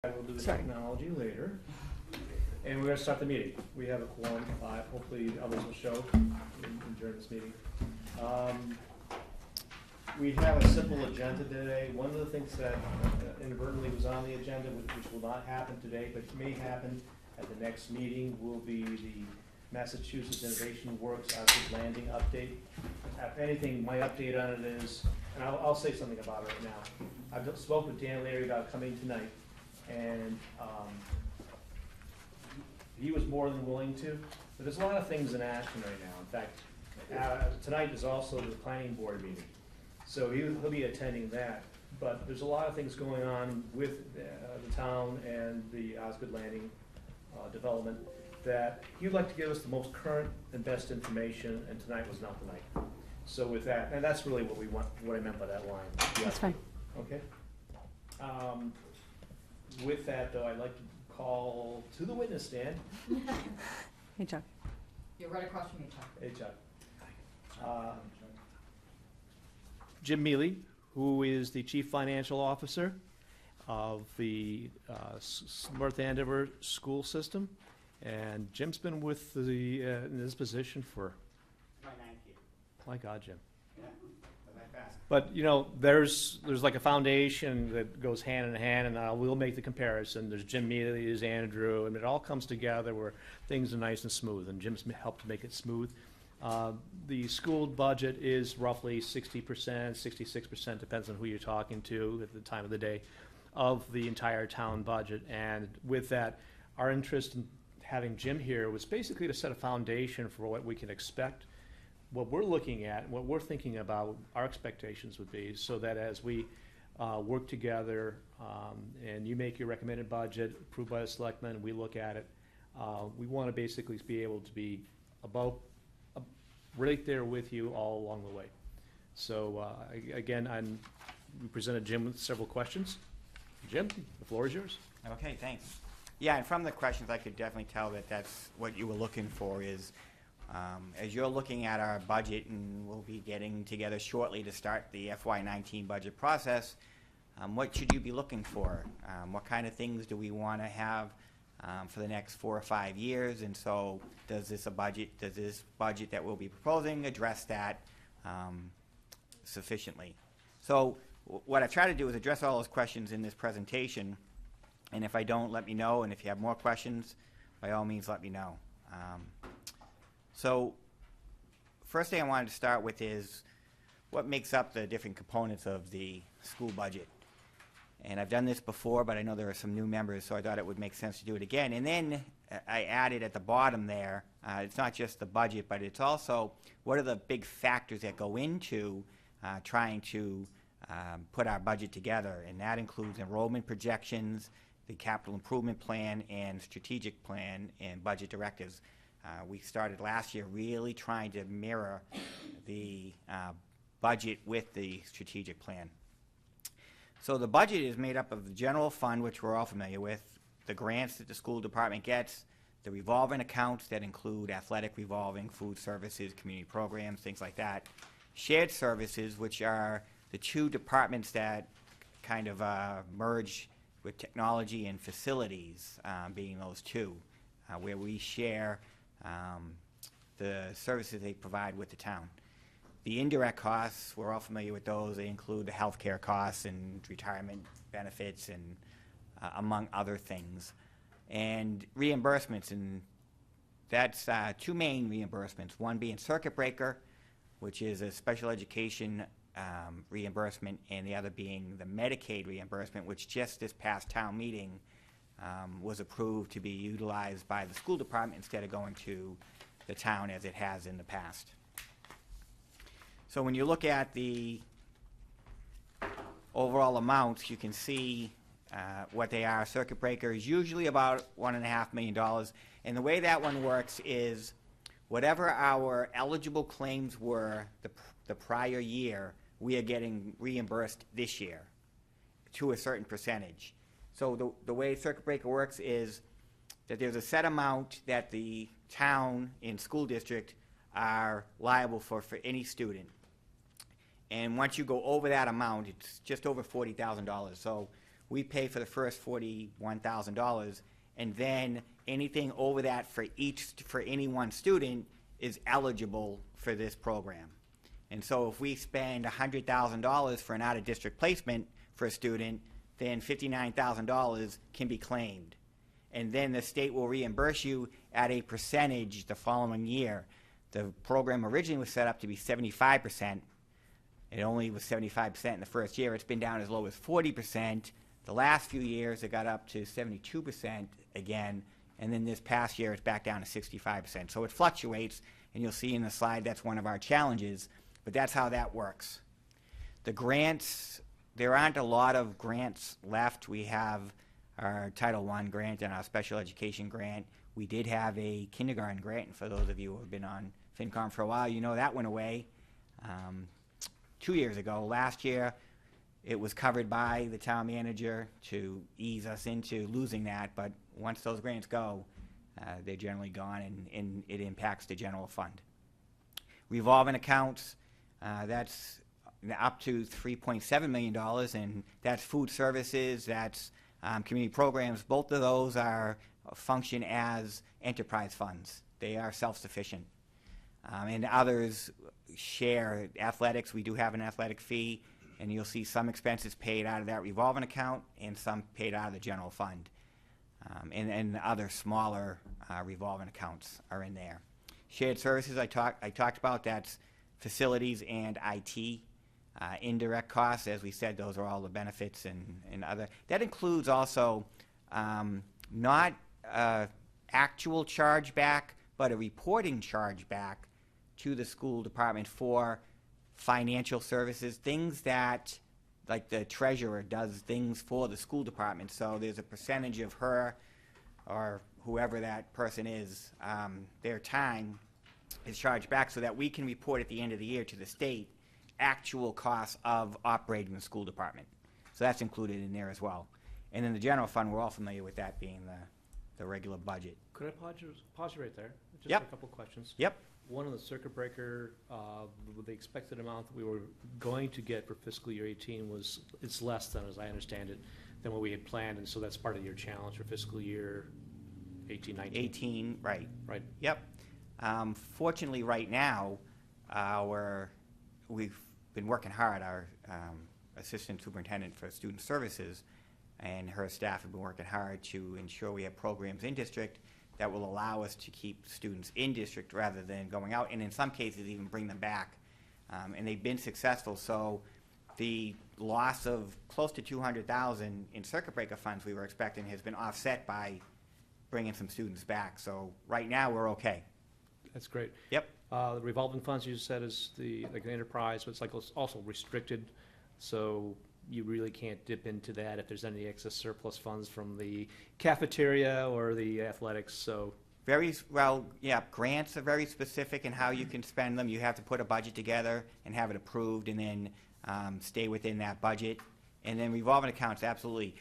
We'll do the technology later. And we're going to start the meeting. We have a quorum, hopefully others will show during this meeting. We have a simple agenda today. One of the things that inadvertently was on the agenda, which will not happen today, but may happen at the next meeting, will be the Massachusetts Innovation Works Osgood Landing update. If anything, my update on it is, and I'll say something about it right now. I've spoke with Dan Leary about coming tonight, and he was more than willing to, but there's a lot of things in action right now. In fact, tonight is also the planning board meeting, so he'll be attending that. But there's a lot of things going on with the town and the Osgood Landing development that he'd like to give us the most current and best information, and tonight was not the night. So with that, and that's really what we want, what I meant by that line. Yeah. That's fine. Okay. With that, though, I'd like to call to the witness stand. Hey, Chuck. You're right across from me, Chuck. Hey, Chuck. Jim Mealy, who is the Chief Financial Officer of the North Andover school system. And Jim's been with the in this position for My 9th year. my God, Jim. Yeah, was that fast? But you know, there's like a foundation that goes hand in hand, and we'll make the comparison. There's Jim Mealy, there's Andrew, and it all comes together where things are nice and smooth. And Jim's helped to make it smooth. The school budget is roughly 60%, 66%, depends on who you're talking to at the time of the day, of the entire town budget. And with that, our interest in having Jim here was basically to set a foundation for what we can expect, what we're looking at, what we're thinking about, our expectations would be, so that as we work together and you make your recommended budget, approved by the selectmen, we look at it, we want to basically be able to be about right there with you all along the way. So again, we presented Jim with several questions. Jim, the floor is yours. Okay, thanks. Yeah, and from the questions, I could definitely tell that that's what you were looking for is, as you're looking at our budget, and we'll be getting together shortly to start the FY19 budget process, what should you be looking for? What kind of things do we want to have for the next 4 or 5 years? And so does this budget that we'll be proposing address that sufficiently? So what I try to do is address all those questions in this presentation. And if I don't, let me know. And if you have more questions, by all means, let me know. So first thing I wanted to start with is what makes up the different components of the school budget. And I've done this before, but I know there are some new members, so I thought it would make sense to do it again. And then I added at the bottom there, it's not just the budget, but it's also what are the big factors that go into trying to put our budget together. And that includes enrollment projections, the capital improvement plan, and strategic plan and budget directives. We started last year really trying to mirror the budget with the strategic plan. So the budget is made up of the general fund, which we're all familiar with, the grants that the school department gets, the revolving accounts that include athletic revolving, food services, community programs, things like that, shared services, which are the two departments that kind of merge with technology and facilities, being those two, where we share the services they provide with the town. The indirect costs, we're all familiar with those. They include the healthcare costs and retirement benefits and among other things. And reimbursements, and that's two main reimbursements, one being circuit breaker, which is a special education reimbursement, and the other being the Medicaid reimbursement, which just this past town meeting was approved to be utilized by the school department instead of going to the town as it has in the past. So when you look at the overall amounts, you can see what they are. Circuit breaker is usually about $1.5 million. And the way that one works is whatever our eligible claims were the prior year, we are getting reimbursed this year to a certain percentage. So the way circuit breaker works is that there's a set amount that the town and school district are liable for any student. And once you go over that amount, it's just over $40,000. So we pay for the first $41,000, and then anything over that for any one student is eligible for this program. And so if we spend $100,000 for an out-of-district placement for a student, then $59,000 can be claimed. And then the state will reimburse you at a percentage the following year. The program originally was set up to be 75%. It only was 75% in the first year. It's been down as low as 40%. The last few years, it got up to 72% again, and then this past year, it's back down to 65%. So it fluctuates, and you'll see in the slide that's one of our challenges, but that's how that works. The grants, there aren't a lot of grants left. We have our Title I grant and our special education grant. We did have a kindergarten grant, and for those of you who have been on FinCom for a while, you know that went away 2 years ago. Last year, it was covered by the town manager to ease us into losing that, but once those grants go, they're generally gone, and it impacts the general fund. Revolving accounts, that's up to $3.7 million, and that's food services, that's community programs. Both of those function as enterprise funds. They are self-sufficient. And others share athletics. We do have an athletic fee, and you'll see some expenses paid out of that revolving account and some paid out of the general fund. And other smaller revolving accounts are in there. Shared services I talked about, that's facilities and IT. Indirect costs, as we said, those are all the benefits and other. That includes also not actual chargeback, but a reporting chargeback to the school department for financial services, things that, like the treasurer does things for the school department. So there's a percentage of her or whoever that person is, their time is charged back so that we can report at the end of the year to the state actual costs of operating the school department. So that's included in there as well. And in the general fund, we're all familiar with that being the regular budget. Could I pause you right there? Just Yep. a couple questions. Yep. One on the circuit breaker, the expected amount that we were going to get for fiscal year 18 it's less than, as I understand it, than what we had planned, and so that's part of your challenge for fiscal year 18, 19. 18, right. Right. Yep. Fortunately, right now, we've been working hard. Our assistant superintendent for student services and her staff have been working hard to ensure we have programs in district that will allow us to keep students in district rather than going out, and in some cases even bring them back. And they've been successful. So the loss of close to $200,000 in circuit breaker funds we were expecting has been offset by bringing some students back. So right now we're okay. That's great. Yep. The revolving funds you said is like an enterprise, but it's like also restricted, so you really can't dip into that if there's any excess surplus funds from the cafeteria or the athletics. So Very well, yeah, grants are very specific in how you can spend them. You have to put a budget together and have it approved and then stay within that budget. And then revolving accounts, absolutely.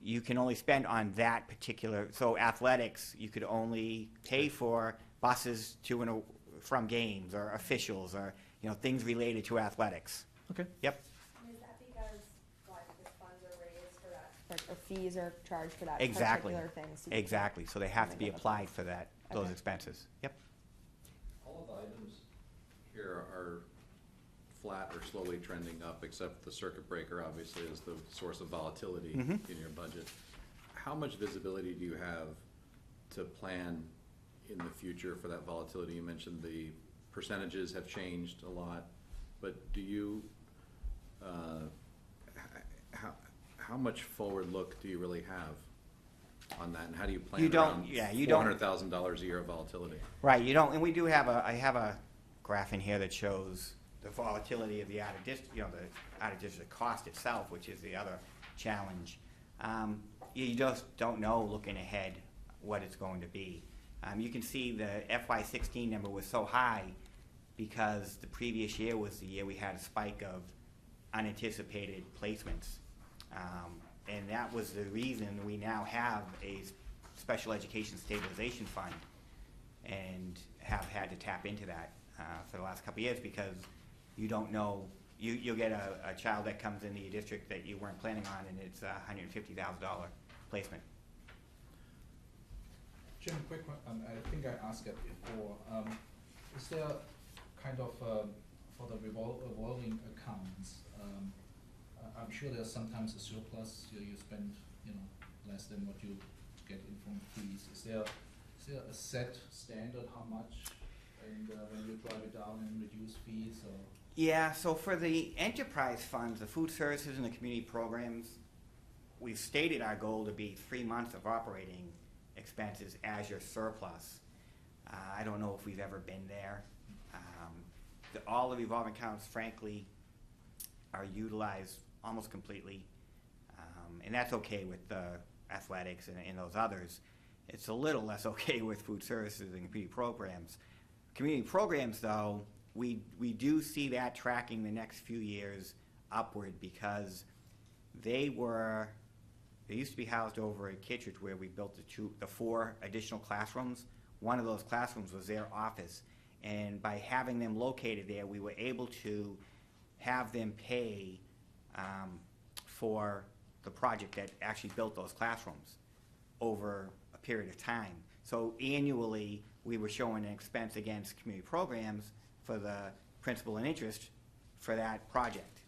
You can only spend on that particular, so athletics, you could only pay for buses to and from games or officials or, things related to athletics. okay. Yep. Is that because, the funds are raised for that, or fees are charged for that Exactly. particular thing? So you Exactly. So they have to be applied for that, those Okay. expenses. Yep. All of the items here are flat or slowly trending up, except the circuit breaker obviously is the source of volatility in your budget. How much visibility do you have to plan in the future for that volatility? You mentioned the percentages have changed a lot, but do you, how much forward look do you really have on that, and how do you plan You don't- around yeah, you don't- $400,000 a year of volatility? Right, you don't, and we do have I have a graph in here that shows the volatility of the out-of-district, the out-of-district cost itself, which is the other challenge. You just don't know looking ahead what it's going to be. You can see the FY16 number was so high because the previous year was the year we had a spike of unanticipated placements. And that was the reason we now have a special education stabilization fund and have had to tap into that for the last couple of years, because you don't know you'll get a child that comes in the district that you weren't planning on, and it's a $150,000 placement. Jim, quick one. I think I asked it before. Is there kind of for the revolving accounts? I'm sure there's sometimes a surplus. You spend less than what you get in from fees. Is there a set standard how much, and when you drive it down and reduce fees? Or? Yeah. So for the enterprise funds, the food services and the community programs, we've stated our goal to be 3 months of operating expenses as your surplus. I don't know if we've ever been there. All the revolving accounts, frankly, are utilized almost completely, and that's okay with athletics and those others. It's a little less okay with food services and community programs. Community programs, though, we do see that tracking the next few years upward, because they used to be housed over at Kittredge, where we built the 4 additional classrooms. One of those classrooms was their office, and by having them located there, we were able to have them pay for the project that actually built those classrooms over a period of time. So annually, we were showing an expense against community programs for the principal and interest for that project.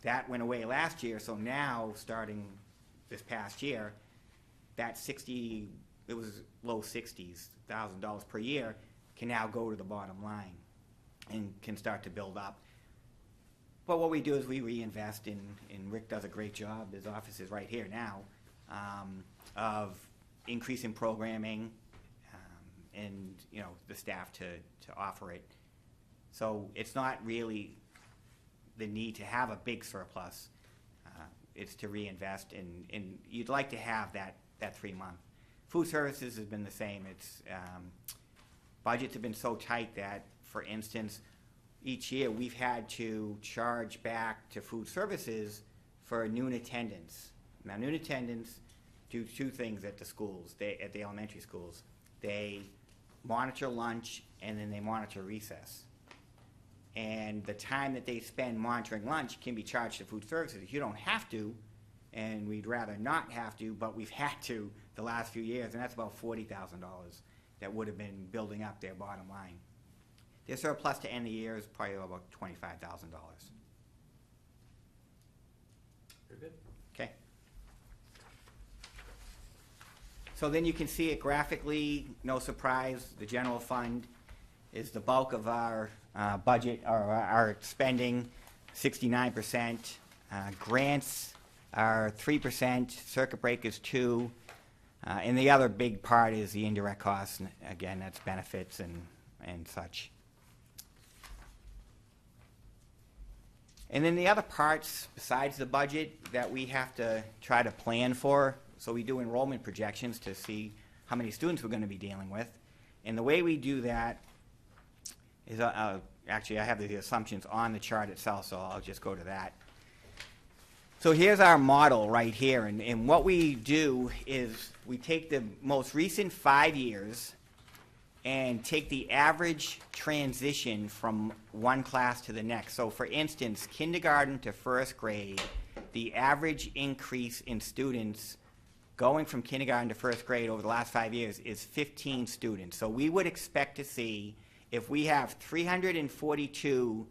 That went away last year, so now, starting this past year, that it was low 60s, $1,000 per year, can now go to the bottom line and can start to build up. But what we do is we reinvest in, and Rick does a great job, his office is right here now, of increasing programming and the staff to offer it. So it's not really the need to have a big surplus. It's to reinvest, and you'd like to have that 3 month. Food services has been the same. It's budgets have been so tight that, for instance, each year we've had to charge back to food services for noon attendance. Now, noon attendants do 2 things at the schools, at the elementary schools. They monitor lunch, and then they monitor recess. And the time that they spend monitoring lunch can be charged to food services. You don't have to, and we'd rather not have to, but we've had to the last few years, and that's about $40,000 that would have been building up their bottom line. Their surplus to end the year is probably about $25,000. Very good. Okay. So then you can see it graphically, no surprise, the general fund is the bulk of our budget, or our spending, 69%. Grants are 3%, circuit breakers 2%, and the other big part is the indirect costs, and again, that's benefits and such. And then the other parts besides the budget that we have to try to plan for, so we do enrollment projections to see how many students we're going to be dealing with. And the way we do that is, actually I have the assumptions on the chart itself, so I'll just go to that. So here's our model right here, and what we do is we take the most recent 5 years and take the average transition from one class to the next. So for instance, kindergarten to first grade, the average increase in students going from kindergarten to first grade over the last 5 years is 15 students. So we would expect to see, if we have 342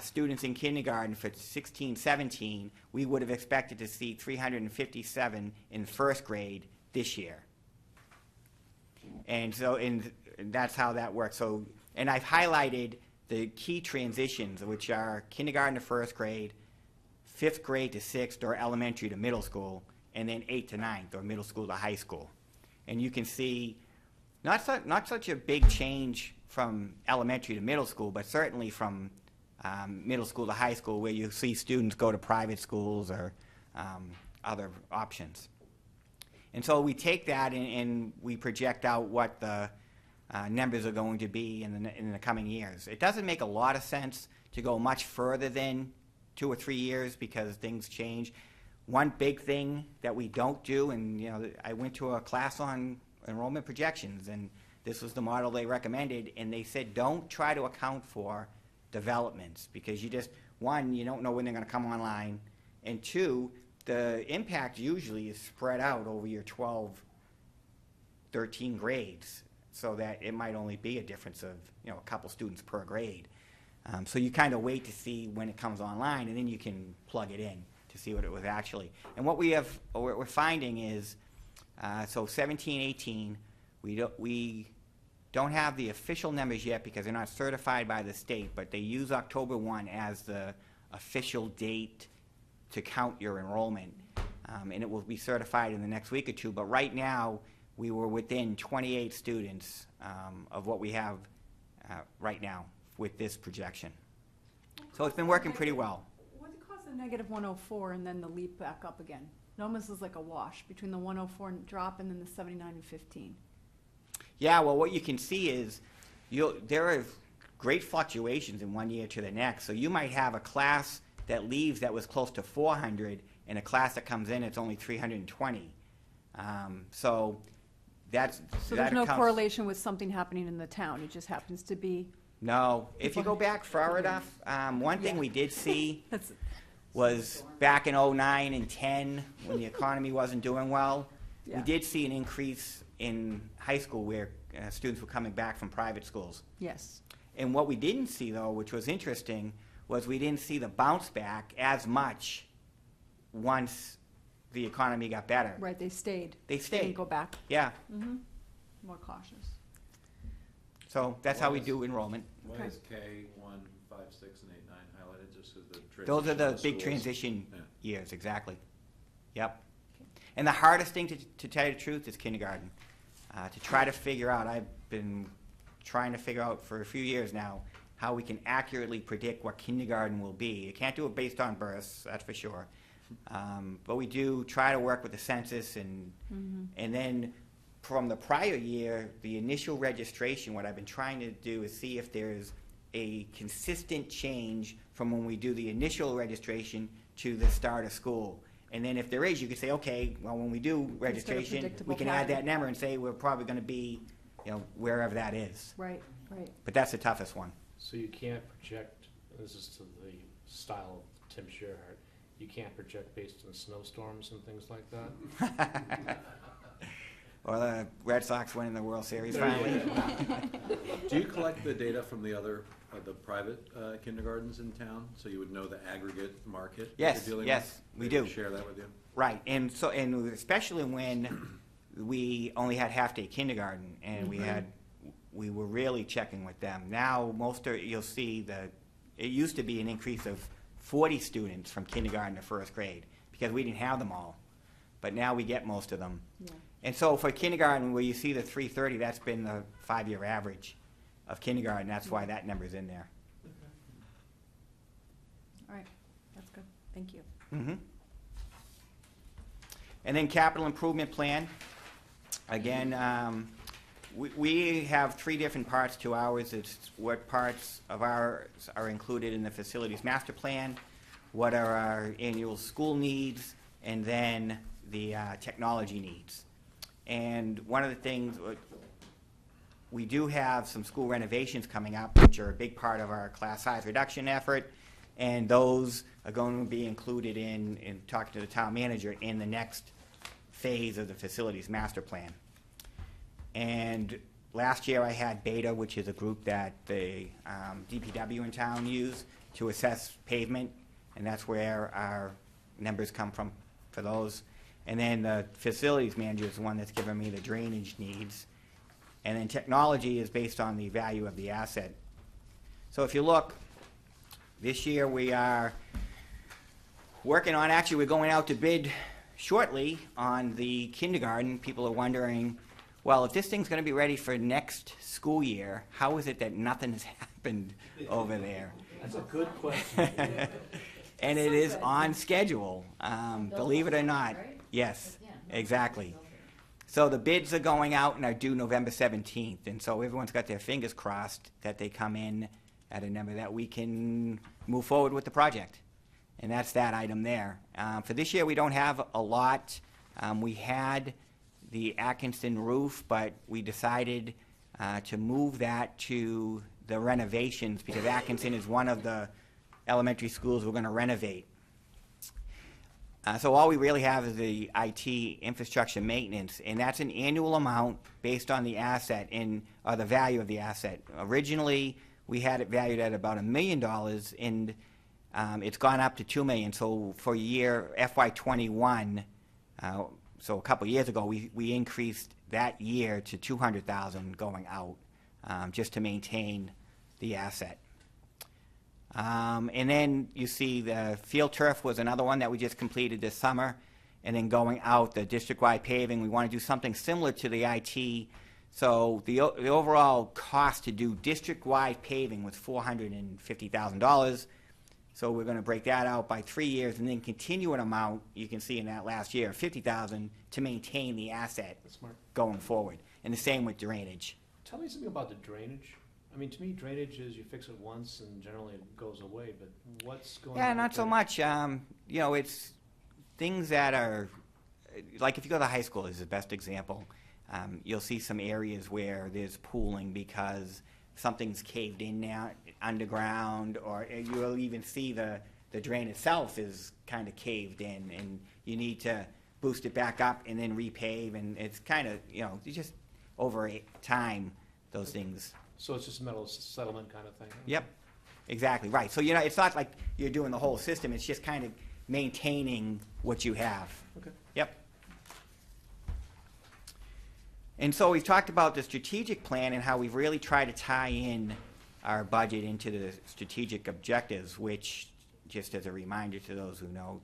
students in kindergarten for 16-17, we would have expected to see 357 in first grade this year. And so, that's how that works. So, and I've highlighted the key transitions, which are kindergarten to first grade, 5th grade to 6th, or elementary to middle school, and then 8th to 9th, or middle school to high school. And you can see not such a big change from elementary to middle school, but certainly from middle school to high school, where you see students go to private schools or other options. And so we take that and we project out what the numbers are going to be in the coming years. It doesn't make a lot of sense to go much further than 2 or 3 years, because things change. One big thing that we don't do, and I went to a class on enrollment projections, and this was the model they recommended, and they said don't try to account for developments, because one, you don't know when they're gonna come online, and two, the impact usually is spread out over your 12, 13 grades, so that it might only be a difference of, a couple students per grade. So you kind of wait to see when it comes online, and then you can plug it in to see what it was actually. And what we're finding is, so 17, 18, we don't have the official numbers yet because they're not certified by the state, but they use October 1 as the official date to count your enrollment. And it will be certified in the next week or two, but right now, we were within 28 students of what we have right now with this projection. So it's been working pretty well. What caused the negative 104 and then the leap back up again? It almost is like a wash between the 104 drop and then the 79 and 15. Yeah, well, what you can see is there are great fluctuations in one year to the next. So you might have a class that leaves that was close to 400, and a class that comes in it's only 320. So there's no correlation with something happening in the town. It just happens to be. No. If you go back far enough, one thing we did see That's, was back in 09 and 10, when the economy wasn't doing well, we Yeah. did see an increase in high school where students were coming back from private schools. yes. And what we didn't see, though, which was interesting, was we didn't see the bounce back as much once the economy got better. Right, they stayed. They Didn't stayed. go back. Yeah. More cautious. So that's how we do enrollment. Why Okay. is K 1, 5, 6, and 8, 9 highlighted, just because the transition Those are the of big schools? transition Yeah. years, exactly. Yep. And the hardest thing, to tell you the truth, is kindergarten. To try to figure out, I've been trying to figure out for a few years now, how we can accurately predict what kindergarten will be. You can't do it based on births, that's for sure. But we do try to work with the census, and then from the prior year, the initial registration, what I've been trying to do is see if there's a consistent change from when we do the initial registration to the start of school. And then if there is, you can say, okay, well, when we do registration, we predictable can add that pattern. number and say we're probably going to be, wherever that is. Right, right. But that's the toughest one. So you can't project, this is to the style of Tim Sherhart, you can't project based on snowstorms and things like that? Or the Red Sox winning the World Series There you finally. Do you collect the data from the other, the private kindergartens in town, so you would know the aggregate market that Yes, you're dealing yes, with? we They do. Share that with you? Right, and especially when we only had half-day kindergarten, and we were really checking with them. Now, you'll see it used to be an increase of 40 students from kindergarten to first grade, because we didn't have them all. But now we get most of them. Yeah. And so for kindergarten, where you see the 330, that's been the 5-year average of kindergarten. That's why that number's in there. All right, that's good. Thank you. And then capital improvement plan. Again, we have 3 different parts to ours. It's what parts of ours are included in the facilities master plan, what are our annual school needs, and then the technology needs. And one of the things, we do have some school renovations coming up, which are a big part of our class size reduction effort, and those are going to be included in talking to the town manager in the next phase of the facilities master plan. And last year I had Beta, which is a group that the DPW in town use to assess pavement, and that's where our numbers come from for those. And then the facilities manager is the one that's given me the drainage needs. And then technology is based on the value of the asset. So if you look, this year we are working on, actually we're going out to bid shortly on the kindergarten. People are wondering, well, if this thing's going to be ready for next school year, how is it that nothing has happened over there? That's a good question. And it is on schedule, believe it or not. Right? Yes, Yeah. exactly. So the bids are going out and are due November 17th, and so everyone's got their fingers crossed that they come in at a number that we can move forward with the project. And that's that item there. For this year, we don't have a lot. We had the Atkinson roof, but we decided to move that to the renovations because Atkinson is one of the elementary schools we're going to renovate. So all we really have is the IT infrastructure maintenance, and that's an annual amount based on the asset or the value of the asset. Originally, we had it valued at about $1 million, and it's gone up to $2 million. So for year FY21, so a couple years ago, we increased that year to $200,000 going out, just to maintain the asset. And then you see the field turf was another one that we just completed this summer. And then going out, the district-wide paving, we want to do something similar to the IT. So the overall cost to do district-wide paving was $450,000. So we're going to break that out by 3 years and then continue an amount, you can see in that last year, $50,000 to maintain the asset That's smart. going forward. And the same with drainage. Tell me something about the drainage. I mean, to me, drainage is you fix it once and generally it goes away, but what's going on? Yeah, with not so drainage? much. You know, it's things that are, like if you go to high school is the best example. You'll see some areas where there's pooling because something's caved in now underground, or you'll even see the drain itself is kind of caved in, and you need to boost it back up and then repave, and it's kind of, you know, you just over time, those things. So it's just a metal settlement kind of thing? Yep, exactly, right. So, you know, it's not like you're doing the whole system, it's just kind of maintaining what you have. Okay. Yep. And so we've talked about the strategic plan and how we've really tried to tie in our budget into the strategic objectives, which, just as a reminder to those who know,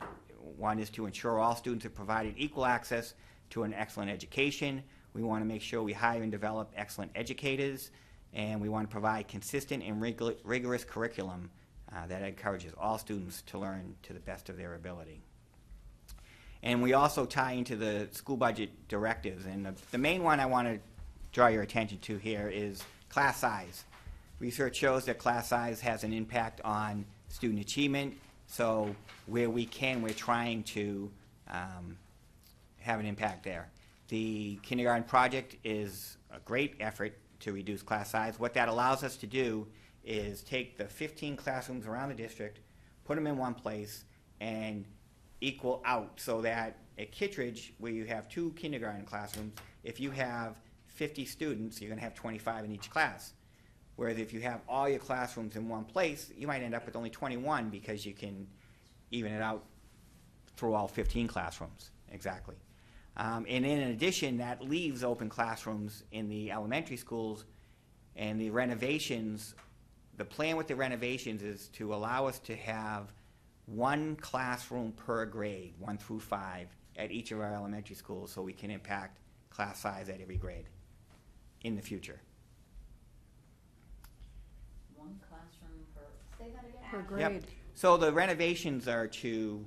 one is to ensure all students are provided equal access to an excellent education. We want to make sure we hire and develop excellent educators, and we want to provide consistent and rigorous curriculum that encourages all students to learn to the best of their ability. And we also tie into the school budget directives, and the main one I want to draw your attention to here is class size. Research shows that class size has an impact on student achievement, so where we can, we're trying to have an impact there. The kindergarten project is a great effort to reduce class size. What that allows us to do is take the 15 classrooms around the district, put them in one place, and equal out, so that at Kittredge, where you have 2 kindergarten classrooms, if you have 50 students, you're going to have 25 in each class. Whereas if you have all your classrooms in one place, you might end up with only 21 because you can even it out through all 15 classrooms. Exactly. And then in addition, that leaves open classrooms in the elementary schools, and the renovations, the plan with the renovations is to allow us to have 1 classroom per grade, 1 through 5, at each of our elementary schools, so we can impact class size at every grade in the future. 1 classroom per, say that again? Per Yep. grade. So the renovations are to...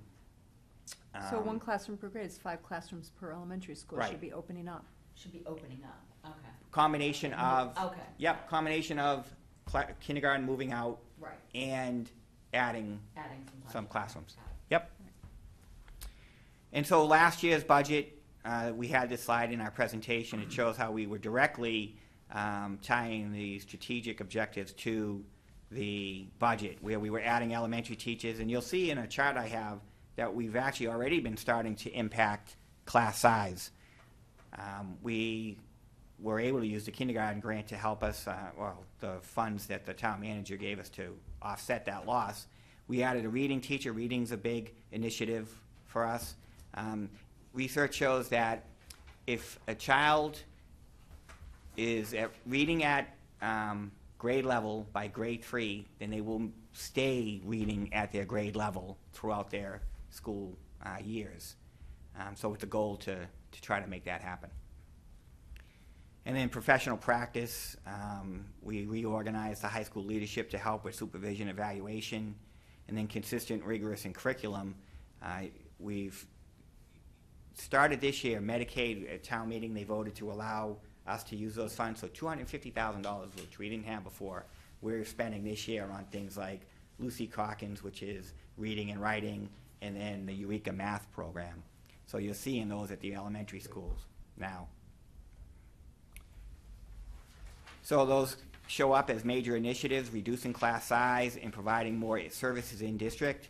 So 1 classroom per grade is 5 classrooms per elementary school Right. should be opening up. Should be opening up, okay. combination of... Okay. Yep, combination of kindergarten moving out Right, and adding adding some classrooms. Got it. Yep. And so last year's budget, we had this slide in our presentation. It shows how we were directly tying the strategic objectives to the budget, where we were adding elementary teachers. And you'll see in a chart I have that we've actually already been starting to impact class size. We were able to use the kindergarten grant to help us, the funds that the town manager gave us to offset that loss. We added a reading teacher. Reading's a big initiative for us. Research shows that if a child is reading at grade level by grade 3, then they will stay reading at their grade level throughout their school years. So it's a goal to try to make that happen. And then professional practice, we reorganized the high school leadership to help with supervision, evaluation, and then consistent, rigorous, and curriculum. We've started this year, Medicaid at town meeting, they voted to allow us to use those funds, so $250,000, which we didn't have before, we're spending this year on things like Lucy Calkins, which is reading and writing, and then the Eureka Math program. So you're seeing those at the elementary schools now. So those show up as major initiatives, reducing class size and providing more services in district,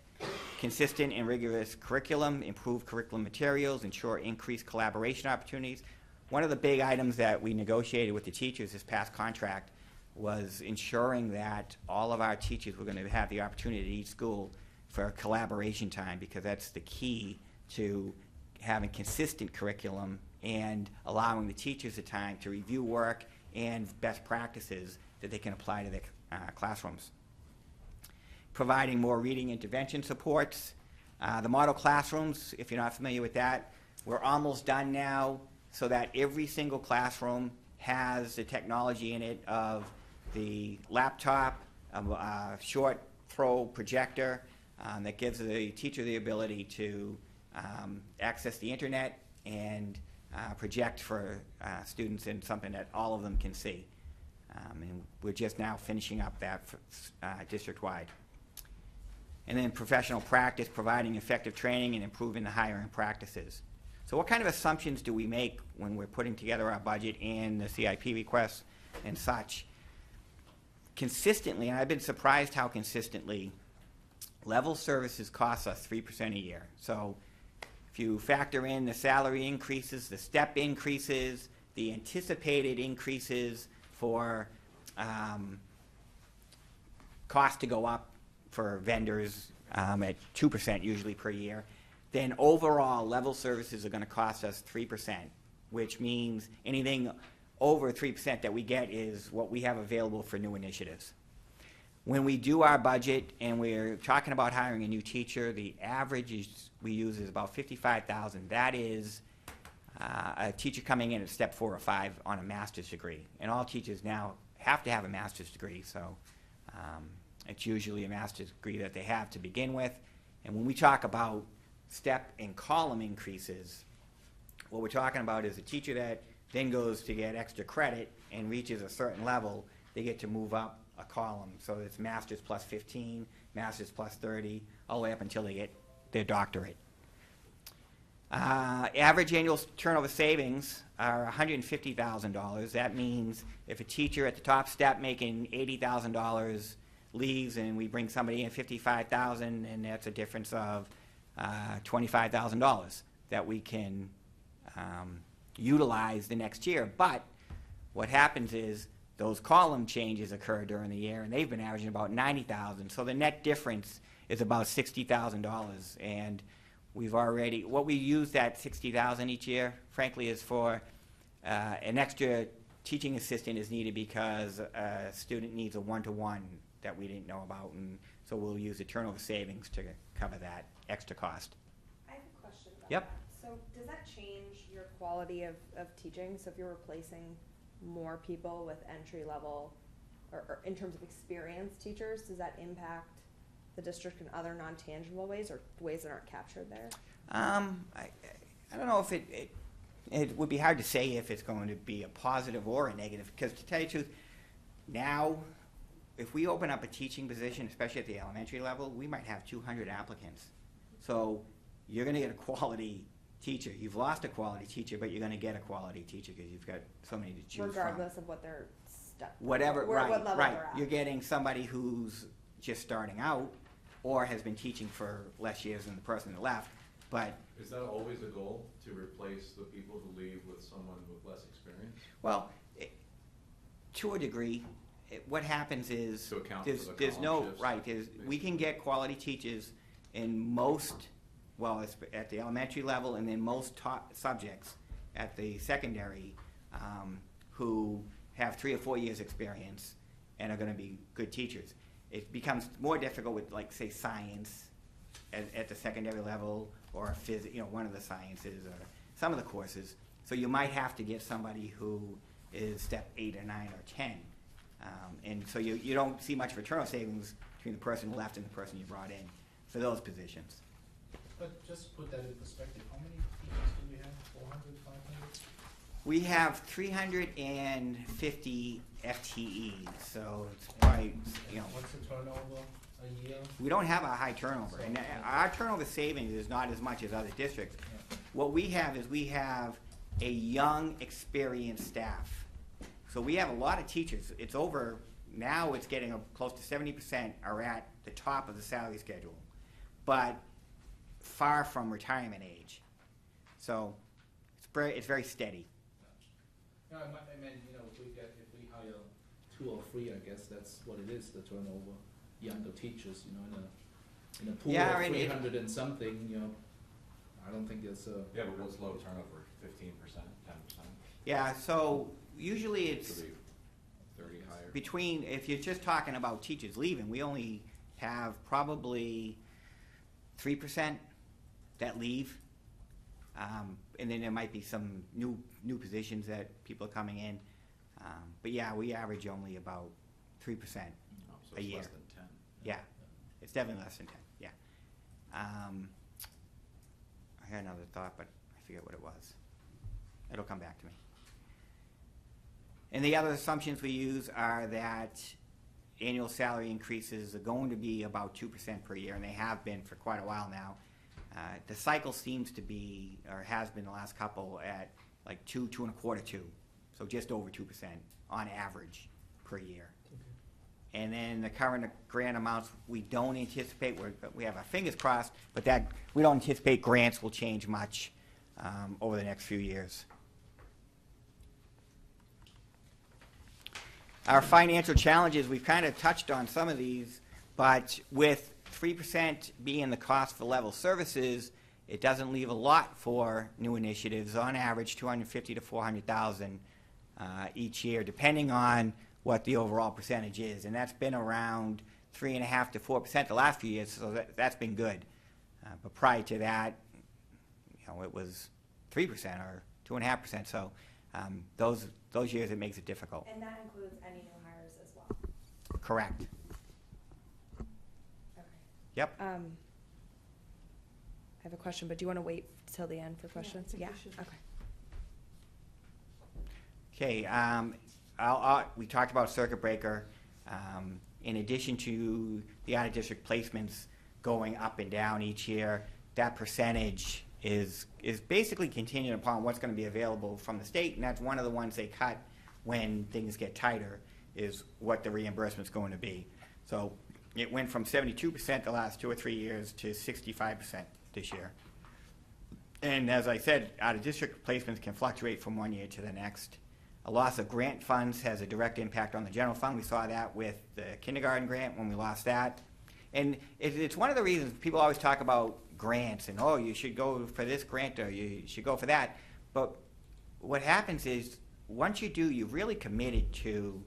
consistent and rigorous curriculum, improve curriculum materials, ensure increased collaboration opportunities. One of the big items that we negotiated with the teachers this past contract was ensuring that all of our teachers were going to have the opportunity at each school for collaboration time, because that's the key to having consistent curriculum and allowing the teachers the time to review work and best practices that they can apply to their classrooms. Providing more reading intervention supports. The model classrooms, if you're not familiar with that, we're almost done now, so that every single classroom has the technology in it of the laptop, a short throw projector that gives the teacher the ability to access the internet and project for students in something that all of them can see. And we're just now finishing up that district-wide. And then professional practice, providing effective training and improving the hiring practices. So what kind of assumptions do we make when we're putting together our budget and the CIP requests and such? Consistently, and I've been surprised how consistently, level services cost us 3% a year. So if you factor in the salary increases, the step increases, the anticipated increases for cost to go up for vendors at 2% usually per year, then overall level services are going to cost us 3%, which means anything over 3% that we get is what we have available for new initiatives. When we do our budget and we're talking about hiring a new teacher, the average we use is about $55,000. That is a teacher coming in at step 4 or 5 on a master's degree. And all teachers now have to have a master's degree, so it's usually a master's degree that they have to begin with. And when we talk about step and column increases, what we're talking about is a teacher that then goes to get extra credit and reaches a certain level, they get to move up a column. So it's master's plus 15, master's plus 30, all the way up until they get their doctorate. Average annual turnover savings are $150,000. That means if a teacher at the top step making $80,000 leaves and we bring somebody in $55,000, and that's a difference of $25,000 that we can utilize the next year. But what happens is those column changes occur during the year, and they've been averaging about $90,000. So the net difference is about $60,000. And we've already, what we use that $60,000 each year, frankly, is for an extra teaching assistant is needed because a student needs a one-to-one that we didn't know about, and so we'll use the turnover savings to cover that extra cost. I have a question about Yep. that. So does that change your quality of teaching? So if you're replacing more people with entry level or in terms of experienced teachers, does that impact the district in other non-tangible ways or ways that aren't captured there? I don't know if it would be hard to say if it's going to be a positive or a negative, because to tell you the truth, now if we open up a teaching position, especially at the elementary level, we might have 200 applicants. So you're going to get a quality teacher. You've lost a quality teacher, but you're going to get a quality teacher because you've got so many to choose Regardless from. of what their step, Whatever, what right, level right. they're at. You're getting somebody who's just starting out or has been teaching for less years than the person that left, but Is that always a goal, to replace the people who leave with someone with less experience? well, to a degree, what happens is To account for the there's column no shifts, right. We can get quality teachers in most, well, it's at the elementary level, and then most subjects at the secondary who have 3 or 4 years experience and are going to be good teachers. It becomes more difficult with, like, say, science at the secondary level, or physics, one of the sciences, or some of the courses. So you might have to get somebody who is step 8 or 9 or 10. And so you don't see much of a turnover savings between the person who left and the person you brought in for those positions. But just to put that in perspective, how many teachers do we have? 400, 500? We have 350 FTEs, so it's probably, What's the turnover a year? we don't have a high turnover. And our turnover savings is not as much as other districts. Yeah. What we have is we have a young, experienced staff. So we have a lot of teachers. It's over, now it's getting close to 70% are at the top of the salary schedule, but far from retirement age. So it's very steady. Yeah, I mean, if we hire 2 or 3, I guess that's what it is, the turnover, younger teachers, in a pool Yeah, of and 300 and something, I don't think it's a. Yeah, but what's low turnover, 15%, 10%? Yeah, so usually it's Could be 30 higher. between, if you're just talking about teachers leaving, we only have probably 3% that leave. And then there might be some new positions that people are coming in. But yeah, we average only about 3% Oh, so a it's year. less than 10. Yeah, it's definitely less than 10, yeah. I had another thought, but I forget what it was. It'll come back to me. And the other assumptions we use are that annual salary increases are going to be about 2% per year, and they have been for quite a while now. The cycle seems to be, or has been the last couple, at like 2, 2.25, 2. So just over 2% on average per year. And then the current grant amounts, we don't anticipate, we have our fingers crossed, but that we don't anticipate grants will change much over the next few years. Our financial challenges, we've kind of touched on some of these, but with 3% being the cost for level services, it doesn't leave a lot for new initiatives. On average, $250,000 to $400,000 each year, depending on what the overall percentage is, and that's been around 3.5% to 4% the last few years, so that's been good. But prior to that, it was 3% or 2.5%. So those years it makes it difficult. And that includes any new hires as well? Correct. Okay. Yep. I have a question, but do you want to wait till the end for questions? I think we should. Okay. Okay. We talked about circuit breaker. In addition to the out-of-district placements going up and down each year, that percentage is basically contingent upon what's going to be available from the state, and that's one of the ones they cut when things get tighter, is what the reimbursement's going to be. So it went from 72% the last 2 or 3 years to 65% this year. And as I said, out-of-district placements can fluctuate from one year to the next. A loss of grant funds has a direct impact on the general fund. We saw that with the kindergarten grant when we lost that. And it's one of the reasons people always talk about grants and, oh, you should go for this grant or you should go for that. But what happens is once you do, you've really committed to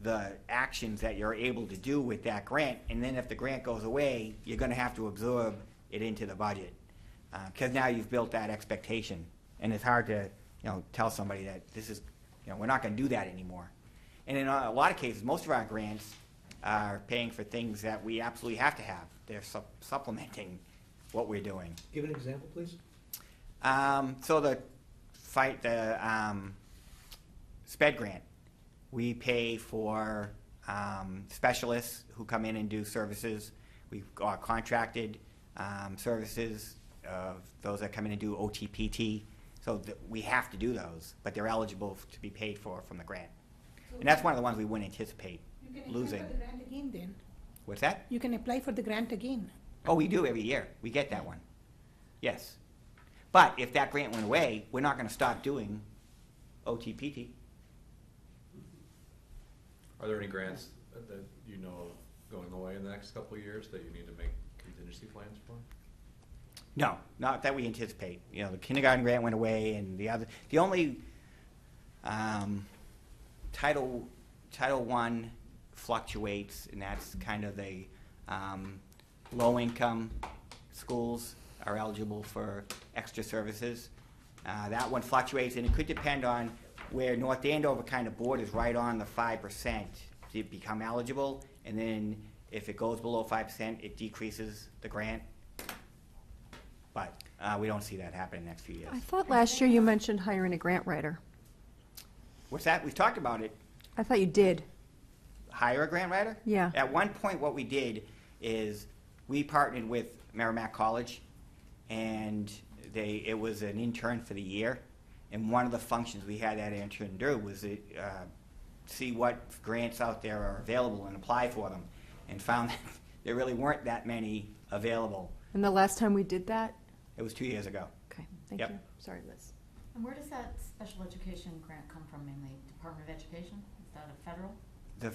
the actions that you're able to do with that grant. And then if the grant goes away, you're going to have to absorb it into the budget because now you've built that expectation. And it's hard to tell somebody that this is, we're not going to do that anymore. And in a lot of cases, most of our grants are paying for things that we absolutely have to have. They're supplementing what we're doing. Give an example, please. So the SPED grant, we pay for specialists who come in and do services. We've got contracted services of those that come in and do OTPT. So we have to do those, but they're eligible to be paid for from the grant. And that's one of the ones we wouldn't anticipate losing. You can apply for the grant again then. What's that? You can apply for the grant again. Oh, we do every year. We get that one. Yes. But if that grant went away, we're not going to stop doing OTPT. Are there any grants that you know of going away in the next couple of years that you need to make contingency plans for? No, not that we anticipate. The kindergarten grant went away, and the only Title I fluctuates, and that's kind of the low-income schools are eligible for extra services. That one fluctuates, and it could depend on where North Andover kind of borders right on the 5% to become eligible, and then if it goes below 5%, it decreases the grant. But we don't see that happen in the next few years. I thought last year you mentioned hiring a grant writer. What's that? We've talked about it. I thought you did. Hire a grant writer? Yeah. At one point, what we did is we partnered with Merrimack College, and it was an intern for the year, And one of the functions we had that intern do was see what grants out there are available and apply for them, and found that there really weren't that many available. And the last time we did that? It was 2 years ago. Okay, thank Yep. you. Sorry, Liz. And where does that special education grant come from mainly? Department of Education? Is that a federal?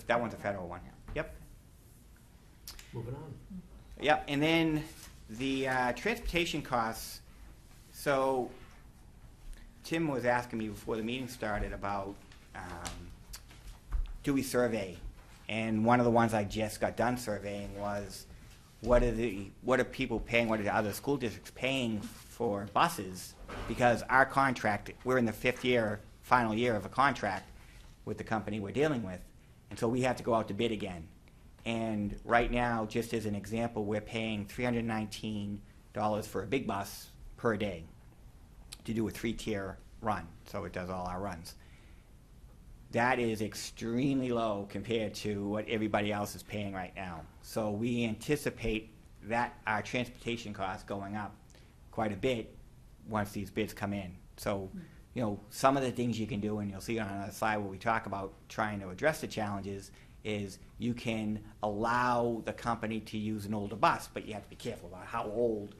That one's a federal one. Yeah. Yep. Moving on. Yep, and then the transportation costs. So Tim was asking me before the meeting started about do we survey? And one of the ones I just got done surveying was what are people paying, what are the other school districts paying for buses? Because our contract, we're in the final year of a contract with the company we're dealing with. And so we have to go out to bid again. And right now, just as an example, we're paying $319 for a big bus per day to do a 3-tier run, so it does all our runs. That is extremely low compared to what everybody else is paying right now. So we anticipate that our transportation costs going up quite a bit once these bids come in. So, you know, some of the things you can do, and you'll see on the slide where we talk about trying to address the challenges, is you can allow the company to use an older bus, but you have to be careful about how old.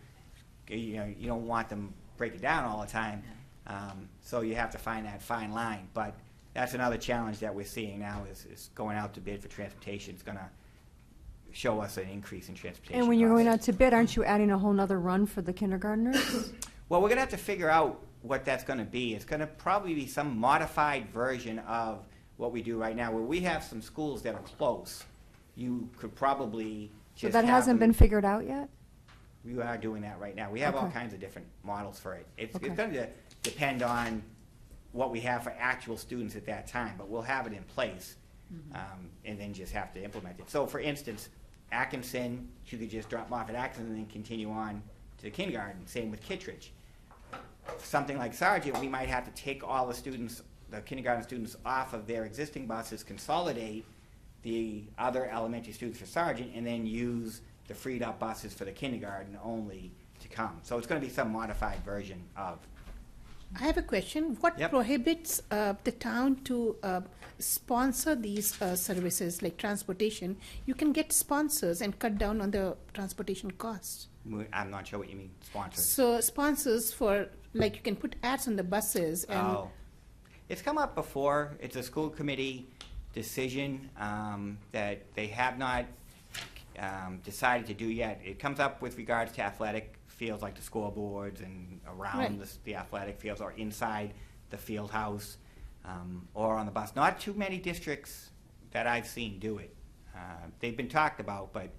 You know, you don't want them breaking down all the time. So you have to find that fine line. But that's another challenge that we're seeing now is going out to bid for transportation. It's going to show us an increase in transportation And when you're going costs. out to bid, aren't you adding a whole nother run for the kindergartners? Well, we're going to have to figure out what that's going to be. It's going to probably be some modified version of what we do right now, where we have some schools that are close. You could probably So just that have hasn't them- been figured out yet? We are doing that right now. We have all Okay. kinds of different models for it. It's Okay. going to depend on what we have for actual students at that time, but we'll have it in place, and then just have to implement it. So, for instance, Atkinson, you could just drop them off at Atkinson and then continue on to the kindergarten. Same with Kittredge. Something like Sargent, we might have to take all the students, the kindergarten students, off of their existing buses, consolidate the other elementary students for Sargent, and then use the freed up buses for the kindergarten only to come. So it's going to be some modified version of. I have a question. What Yep. prohibits the town to sponsor these services like transportation? You can get sponsors and cut down on the transportation costs. I'm not sure what you mean, sponsors. So sponsors for, like, you can put ads on the buses and. Oh. It's come up before. It's a school committee decision that they have not decided to do yet. It comes up with regards to athletic fields like the scoreboards and around Right. the athletic fields or inside the field house or on the bus. Not too many districts that I've seen do it. They've been talked about, but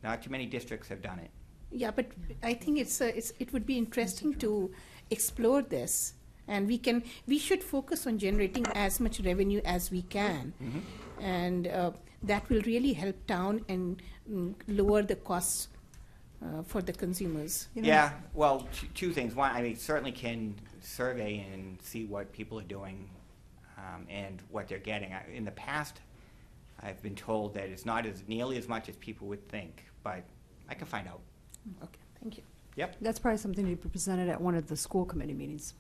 not too many districts have done it. Yeah, but I think it would be interesting to explore this, and we should focus on generating as much revenue as we can, and that will really help town and lower the costs for the consumers. You know, Yeah, well, two things. One, I mean, certainly can survey and see what people are doing and what they're getting. In the past, I've been told that it's not as nearly as much as people would think, but I can find out. Okay, thank you. Yep. That's probably something to be presented at one of the school committee meetings.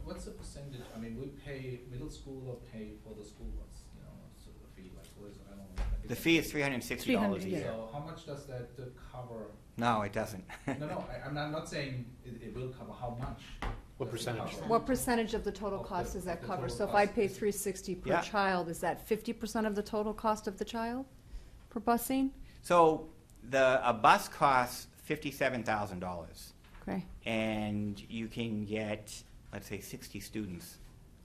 What's the percentage, I mean, we pay, middle schooler pay for the school bus, you know, so the fee, like, what is, I don't know. I think The it's- fee is $360 a yeah. year. So how much does that cover? No, it doesn't. No, I'm not saying it will cover, how much? What does it percentage? cover? What percentage of the total Of cost the- does that of the cover? total So if I cost. pay $360 per Yeah. child, is that 50% of the total cost of the child per busing? So a bus costs $57,000, Okay, and you can get, let's say, 60 students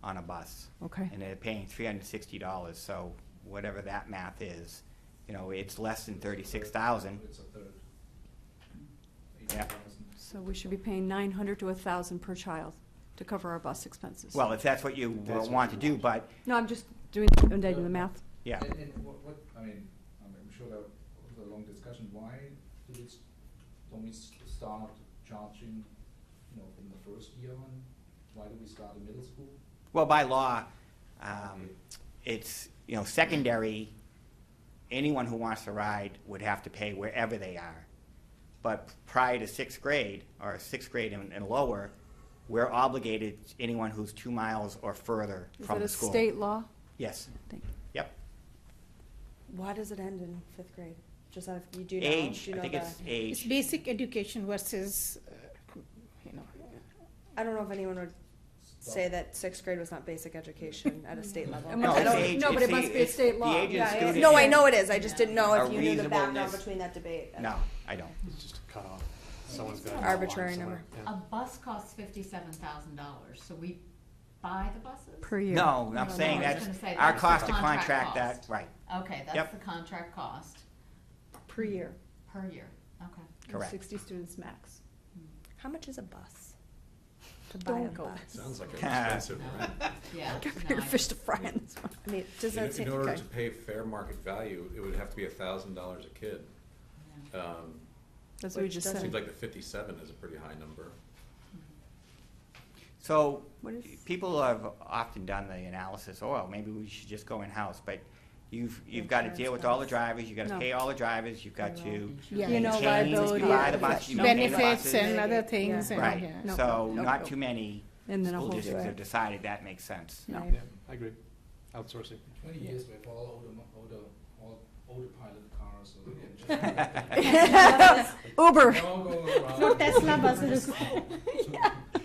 on a bus. okay. And they're paying $360, so whatever that math is, you know, it's less than 36,000. It's a third. Yeah. 80,000. So we should be paying 900 to 1,000 per child to cover our bus expenses. Well, if that's what you That's what want to you do, but, No, I'm just doing the math. yeah. And what, I mean, I'm sure that was a long discussion, why don't we start charging, you know, from the first year on? Why do we start in middle school? Well, by law, it's, you know, secondary, anyone who wants to ride would have to pay wherever they are. But prior to sixth grade, or sixth grade and lower, we're obligated, anyone who's 2 miles or further Is from that the a school. state law? Yes. Thank Yep. Why does it end in 5th grade? Just out of, you do know? Age, Do you I know think it's It's age. basic education versus, you know, I don't know if anyone would say that 6th grade was not basic education at a state level. No, I it's don't- age- no, but it's it must the- be a it's state the law. age of the Yeah, yeah. student No, I and know it is. I just didn't know a if you knew the background reasonableness. between that debate. No, I don't. It's just a cutoff. Someone's got. Arbitrary number. A bus costs $57,000, so we buy the buses? Per year. No, I'm No, saying no, I was that's gonna say our that's cost the to contract contract that, cost. right, Okay, that's Yep. the contract cost Per year. per year, okay. And correct. 60 students max. How much is a bus? To buy a Don't go. bus? Sounds like an expensive rent. Yeah. Give no, your I- fish to friends. I mean, does that seem, In order okay. to pay fair market value, it would have to be $1,000 a kid. yeah. That's what we Which just doesn't- said. Seems like the 57 is a pretty high number. So, What is- people have often done the analysis, oh, well, maybe we should just go in-house, but you've got to Insurance deal with all the costs. drivers, you've got to No. pay all the drivers, you've got to Yeah. You know, maintain, liability, you buy the yeah. buses, you maintain the benefits buses. and other things, and, Right, yeah. No, so no, not no. too many And then a school whole. districts have decided that makes sense. No. Right. Yeah, I agree. Outsourcing. 20 years before all older pilot cars, so they can just Uber, they're all going around. No Tesla buses.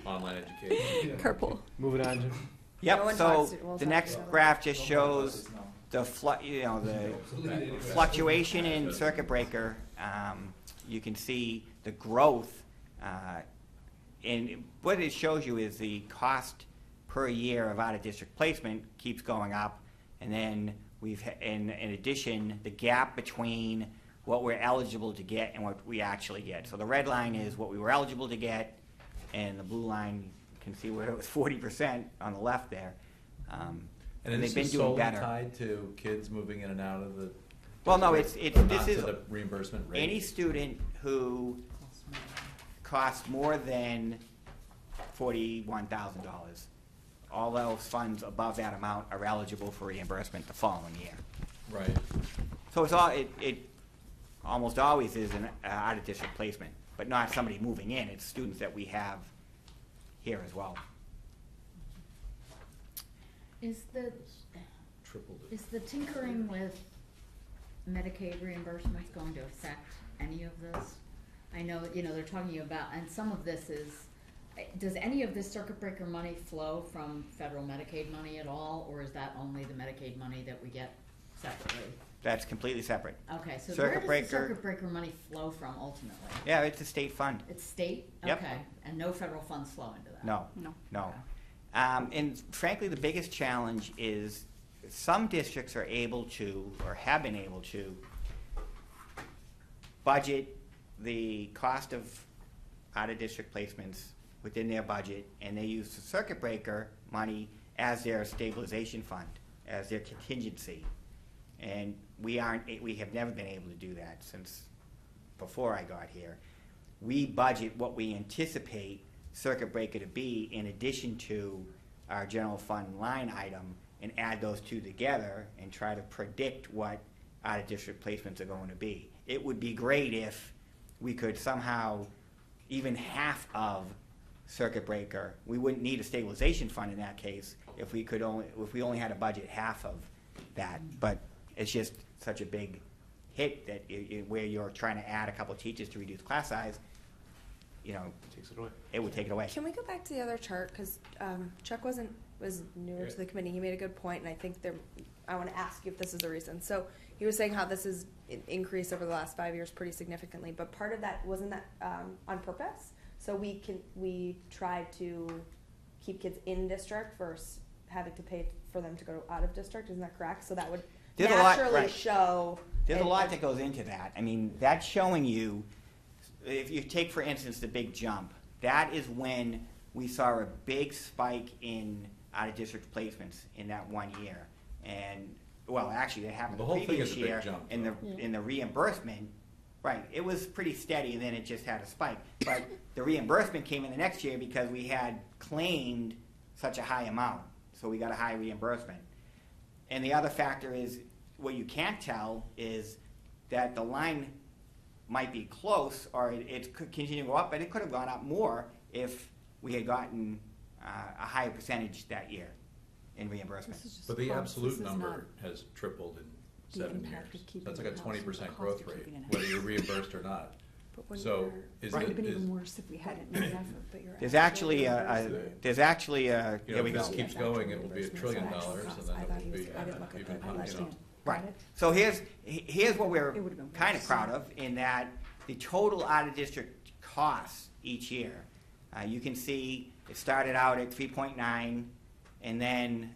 Online education. carpool. Moving on to, No Yep, one so talks to- we'll the talk next about it. graph just Don't shows buses now. the fluctuation in circuit breaker. You can see the growth, and what it shows you is the cost per year of out-of-district placement keeps going up, and then in addition, the gap between what we're eligible to get and what we actually get. So the red line is what we were eligible to get, and the blue line, you can see where it was 40% on the left there. And they've this been is doing solely better. tied to kids moving in and out of the. Well, no, district, it's but this not is to the reimbursement rate. any student who costs more than $41,000. All those funds above that amount are eligible for reimbursement the following year. Right. So it's all, it almost always is an out-of-district placement, but not somebody moving in. It's students that we have here as well. Is the, Tripled it. is the tinkering with Medicaid reimbursements going to affect any of this? I know, they're talking about, and some of this is, does any of this circuit breaker money flow from federal Medicaid money at all, or is that only the Medicaid money that we get separately? That's completely separate. Okay, so Circuit where does the breaker- circuit breaker money flow from ultimately? Yeah, it's a state fund. It's state? Yep. Okay, and no federal funds flow into that? No, No. no. And frankly, the biggest challenge is some districts are able to, or have been able to, budget the cost of out-of-district placements within their budget, and they use the circuit breaker money as their stabilization fund, as their contingency. And we have never been able to do that since before I got here. We budget what we anticipate circuit breaker to be in addition to our general fund line item, and add those two together and try to predict what out-of-district placements are going to be. It would be great if we could somehow, even half of circuit breaker, we wouldn't need a stabilization fund in that case if we only had to budget half of that. But it's just such a big hit that where you're trying to add a couple of teachers to reduce class size, Takes it away. it would take it away. Can we go back to the other chart? Because Chuck was newer to the committee. He made a good point, and I think I want to ask you if this is the reason. So he was saying how this has increased over the last 5 years pretty significantly, but part of that, wasn't that on purpose? So we tried to keep kids in district versus having to pay for them to go out of district. Isn't that correct? So that would There's a lot- naturally right. show. There's a lot that goes into that. I mean, that's showing you, if you take, for instance, the big jump, that is when we saw a big spike in out-of-district placements in that 1 year. And, well, actually, that happened The the whole thing previous is a big year. jump, In though. the reimbursement, right, it was pretty steady, and then it just had a spike. But the reimbursement came in the next year because we had claimed such a high amount. So we got a high reimbursement. And the other factor is, what you can't tell is that the line might be close, or it could continue to go up, but it could have gone up more if we had gotten a higher percentage that year in reimbursement. This is just But the cost. absolute This is number has tripled in the 7 impact years. of keeping That's like it a in-house 20% and the growth cost of rate, keeping it whether in-house. you're reimbursed or not. But when So you're- is it would it, have been is, even worse if we hadn't made an effort, but you're. There's actually reimbursed. here you know, we if go. this keeps going, it will be $1 trillion, and then it will be, I didn't look at even, that, I you know. understand. Right. Got it? So here's what we're It would've been kind of worse. proud of, in that the total out-of-district costs each year, you can see it started out at 3.9, and then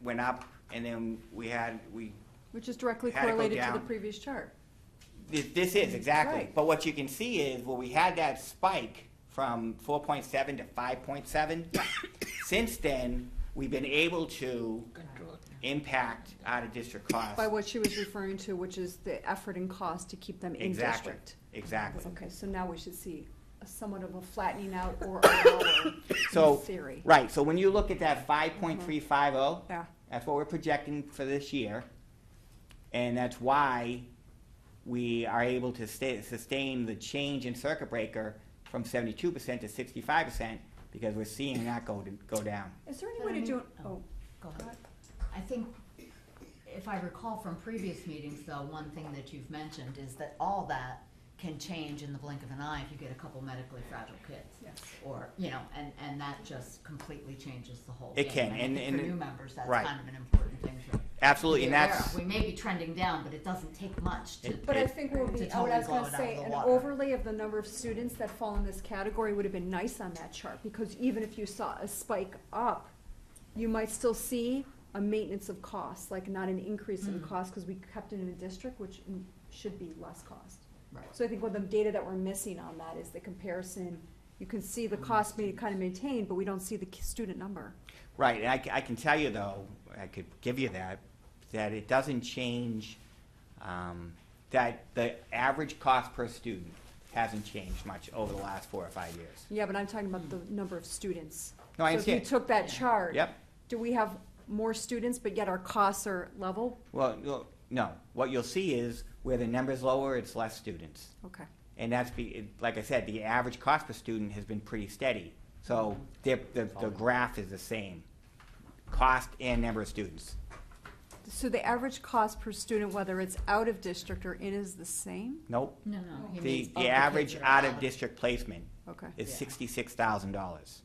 went up, and then we Which is directly Had to go correlated to the down. previous chart. this is, exactly. Right. But what you can see is, well, we had that spike from 4.7 to 5.7. Since then, we've been able to impact out-of-district costs. By what she was referring to, which is the effort and cost to keep them in Exactly, district. exactly. Okay, so now we should see a somewhat of a flattening out or a lower So, in theory. right, so when you look at that 5.350, Yeah, that's what we're projecting for this year. And that's why we are able to sustain the change in circuit breaker from 72% to 65%, because we're seeing that go down. is there any But way I to do, mean- it? oh, Oh, Go ahead. I think, if I recall from previous meetings, though, one thing that you've mentioned is that all that can change in the blink of an eye if you get a couple medically fragile kids. yes. Or, you know, and that just completely changes the whole It game. can, And I think and for it- new members, that's right. kind of an important thing to Absolutely, be and aware that's, of. We may be trending down, but it doesn't take much to. But I think what would to be, what I was totally blow gonna it out say, of the an water. overlay of the number of students that fall in this category would have been nice on that chart, because even if you saw a spike up, you might still see a maintenance of costs, like not an increase in Mm. cost, because we kept it in a district, which should be less cost. Right. So I think what the data that we're missing on that is the comparison. You can see the cost may kind of maintained, but we don't see the student number. right, and I can tell you though, I could give you that it doesn't change, that the average cost per student hasn't changed much over the last 4 or 5 years. Yeah, but I'm talking about the number of students. No, I So understand. if you took that chart. Yep. Do we have more students, but yet our costs are level? Well, no, what you'll see is where the number's lower, it's less students. Okay. And that's, like I said, the average cost per student has been pretty steady. So the graph is the same, cost and number of students. So the average cost per student, whether it's out of district or in, is the same? Nope. No, he The means of the kids average that are out-of-district placement Okay. is Yeah. $66,000.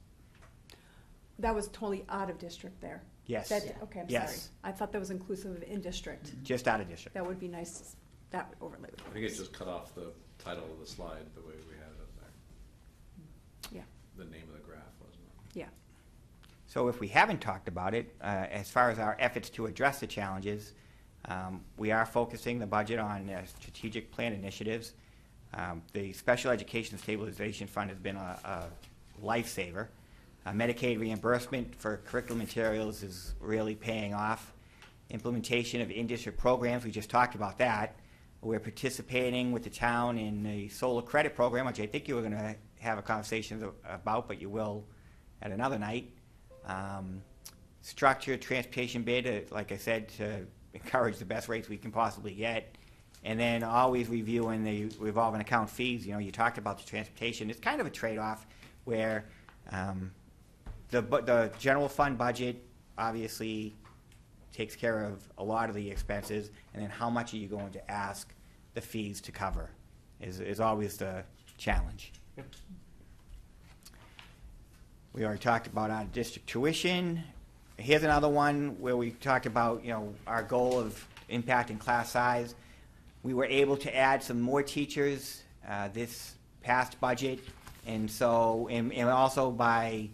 That was totally out of district there. Yes, That, okay, I'm sorry. Yes. I thought that was inclusive of in district. just out-of-district. That would be nice, that overlay would be I think it nice. just cut off the title of the slide the way we had it up there. Yeah, The name of the graph wasn't it? yeah. So if we haven't talked about it, as far as our efforts to address the challenges, we are focusing the budget on strategic plan initiatives. The Special Education Stabilization Fund has been a lifesaver. Medicaid reimbursement for curriculum materials is really paying off. Implementation of in-district programs, we just talked about that. We're participating with the town in the solar credit program, which I think you were going to have a conversation about, but you will at another night. Structured transportation bid, like I said, to encourage the best rates we can possibly get. And then always reviewing the revolving account fees. You know, you talked about the transportation. It's kind of a trade-off where the general fund budget obviously takes care of a lot of the expenses, and then how much are you going to ask the fees to cover is always the challenge. Yep. We already talked about our district tuition. Here's another one where we talked about, you know, our goal of impacting class size. We were able to add some more teachers this past budget, and so, and also by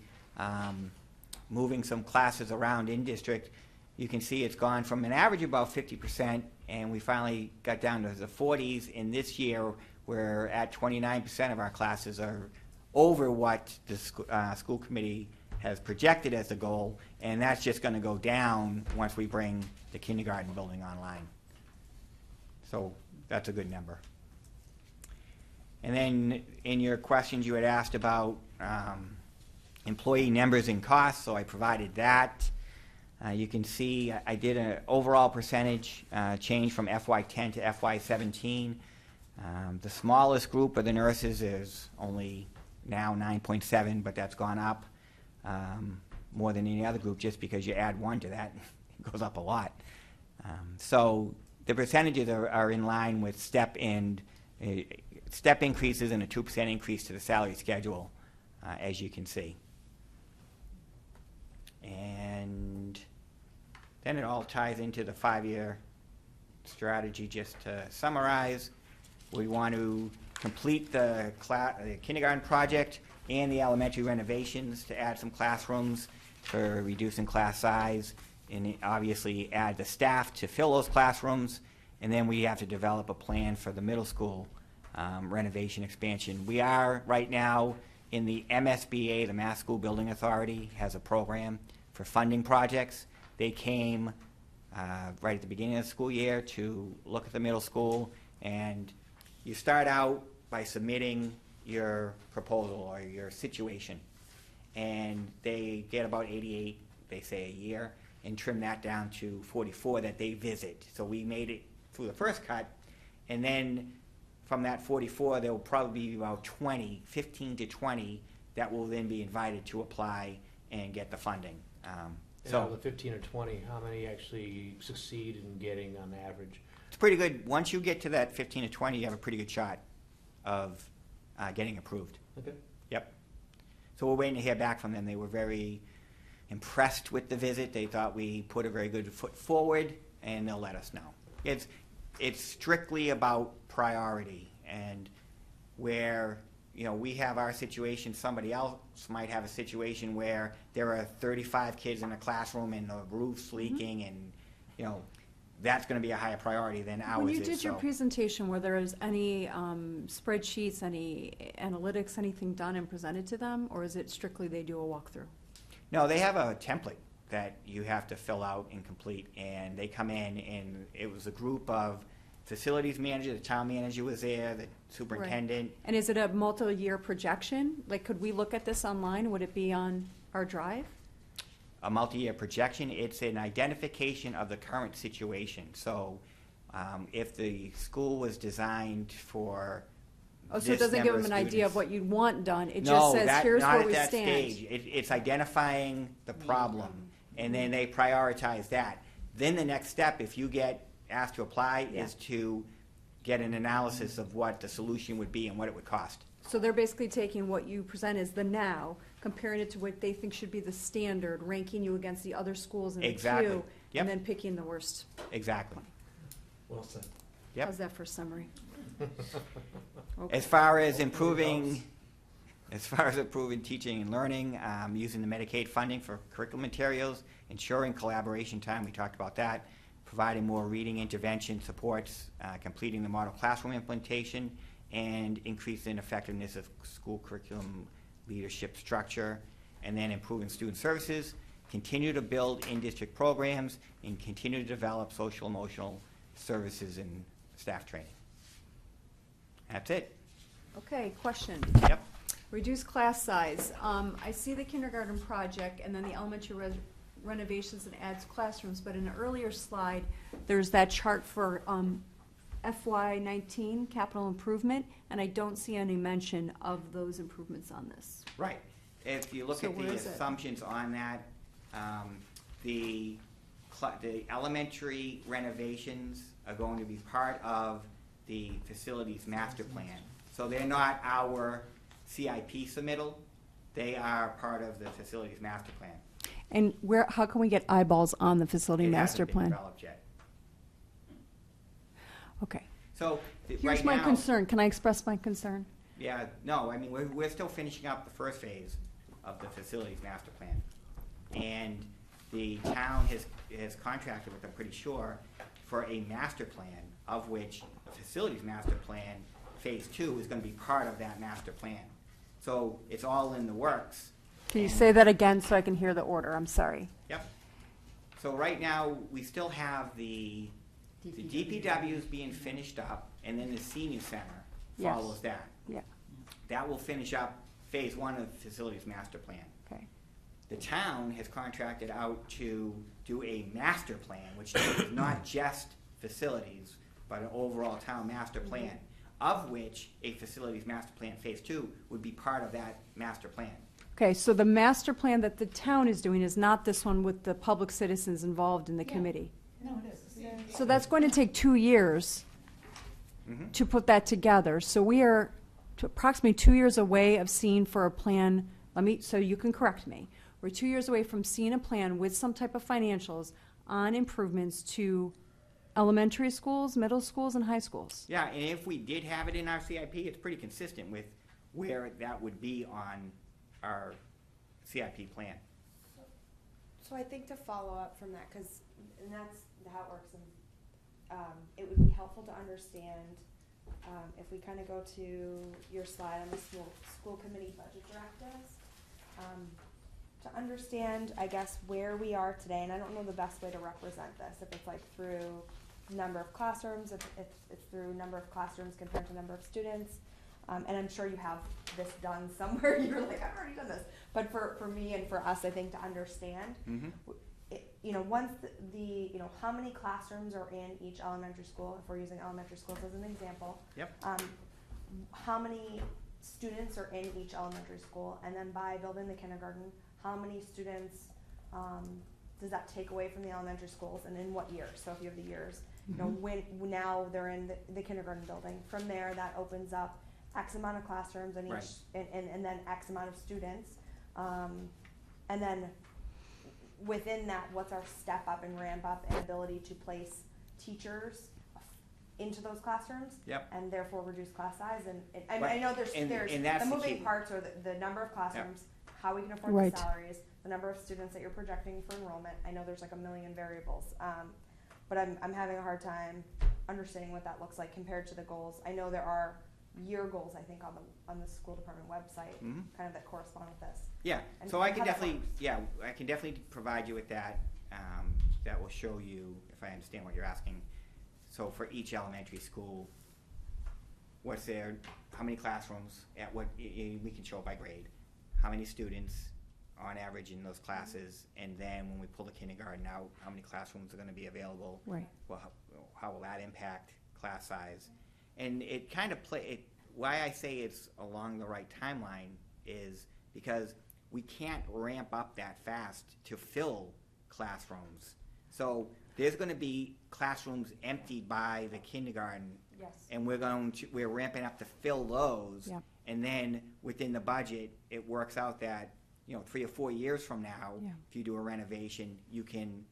moving some classes around in district, you can see it's gone from an average of about 50%, and we finally got down to the 40s. And this year, we're at 29% of our classes are over what the school committee has projected as the goal, and that's just going to go down once we bring the kindergarten building online. So that's a good number. And then in your questions, you had asked about employee numbers and costs, so I provided that. You can see I did an overall percentage change from FY10 to FY17. The smallest group of the nurses is only now 9.7, but that's gone up more than any other group just because you add one to that, it goes up a lot. So the percentages are in line with step increases and a 2% increase to the salary schedule, as you can see. And then it all ties into the 5-year strategy. Just to summarize, we want to complete the kindergarten project and the elementary renovations to add some classrooms for reducing class size, and obviously add the staff to fill those classrooms. And then we have to develop a plan for the middle school renovation expansion. We are right now in the MSBA, the Mass School Building Authority, has a program for funding projects. They came right at the beginning of the school year to look at the middle school, and you start out by submitting your proposal or your situation, and they get about 88, they say, a year, and trim that down to 44 that they visit. So we made it through the first cut, and then from that 44, there will probably be about 15 to 20 that will then be invited to apply and get the funding. So the 15 or 20, how many actually succeed in getting on average? It's pretty good. Once you get to that 15 to 20, you have a pretty good shot of getting approved. Okay. Yep. So we're waiting to hear back from them. They were very impressed with the visit. They thought we put a very good foot forward, and they'll let us know. It's strictly about priority, and where we have our situation, somebody else might have a situation where there are 35 kids in a classroom and the roof's leaking, and that's going to be a higher priority than ours is. When you did your presentation, were there any spreadsheets, any analytics, anything done and presented to them, or is it strictly they do a walkthrough? No, they have a template that you have to fill out and complete, and they come in, and it was a group of facilities manager, the town manager was there, the superintendent. Right. And is it a multi-year projection? Like, could we look at this online? Would it be on our drive? A multi-year projection, it's an identification of the current situation. So if the school was designed for So it doesn't give them an idea of what you'd want done, it no, just says, here's not where we at that stand. stage. It's identifying the problem, and then they prioritize that. Then the next step, if you get asked to apply, is to get an analysis of what the solution would be and what it would cost. So they're basically taking what you present as the now, comparing it to what they think should be the standard, ranking you against the other schools in the Exactly. queue, Yep. and then picking the worst. Exactly. Well said. Yep. How's that for summary? As far as improving teaching and learning, using the Medicaid funding for curriculum materials, ensuring collaboration time, we talked about that, providing more reading intervention supports, completing the model classroom implementation, and increasing effectiveness of school curriculum leadership structure, and then improving student services, continue to build in-district programs, and continue to develop social emotional services and staff training. That's it. Okay, question. Yep. Reduce class size. I see the kindergarten project and then the elementary renovations and adds classrooms, but in an earlier slide, there's that chart for FY19 capital improvement, and I don't see any mention of those improvements on this. Right. If you look So at where the is it? assumptions on that, the elementary renovations are going to be part of the facilities master plan. So they're not our CIP submittal, they are part of the facilities master plan. And how can we get eyeballs on the facility master It hasn't plan? been developed yet. Okay. So Here's right my now, concern. Can I express my concern? yeah, no, I mean, we're still finishing up the first phase of the facilities master plan. And the town has contracted with, I'm pretty sure, for a master plan, of which the facilities master plan, phase 2, is gonna be part of that master plan. So it's all in the works. Can you say that again so I can hear the order? I'm sorry. Yep. So right now, we still have the DPWs being finished up, and then the senior center Yes. follows that. Yeah, That will finish up phase 1 of the facilities master plan. okay. The town has contracted out to do a master plan, which is not just facilities, but an overall town master plan, of which a facilities master plan phase 2 would be part of that master plan. Okay, so the master plan that the town is doing is not this one with the public citizens involved in the committee. No, it is. So that's going to take 2 years to put that together. So we are approximately 2 years away of seeing for a plan, so you can correct me. We're 2 years away from seeing a plan with some type of financials on improvements to elementary schools, middle schools, and high schools. Yeah, and if we did have it in our CIP, it's pretty consistent with where that would be on our CIP plan. So I think to follow up from that, because, and that's how it works, and it would be helpful to understand, if we kind of go to your slide on the school committee budget directives, to understand, I guess, where we are today, and I don't know the best way to represent this, if it's like through number of classrooms, if it's through number of classrooms compared to number of students, and I'm sure you have this done somewhere, you're like, I've already done this, but for me and for us, I think to understand, once how many classrooms are in each elementary school, if we're using elementary schools as an example. Yep. How many students are in each elementary school, and then by building the kindergarten, how many students does that take away from the elementary schools, and in what year? So if you have the years, when now they're in the kindergarten building. From there, that opens up X amount of classrooms and each, and then X amount of students, and then within that, what's our step up and ramp up and ability to place teachers into those classrooms? Yep. And therefore reduce class size, and I Right. know there's And that's the the moving key. parts are the number of classrooms, how we can afford Right. the salaries, the number of students that you're projecting for enrollment. I know there's like a million variables, but I'm having a hard time understanding what that looks like compared to the goals. I know there are year goals, I think, on the school department website, kind of that correspond with this. Yeah, And so I how can that definitely, works. I can definitely provide you with that. That will show you, if I understand what you're asking. So for each elementary school, what's there, how many classrooms, at what, we can show it by grade, how many students on average in those classes, and then when we pull the kindergarten out, how many classrooms are gonna be available? Right. Well, how will that impact class size? And it kind of why I say it's along the right timeline is because we can't ramp up that fast to fill classrooms. So there's gonna be classrooms emptied by the kindergarten. Yes. And we're ramping up to fill those. Yep. And then within the budget, it works out that, 3 or 4 years from now, Yeah. if you do a renovation, you can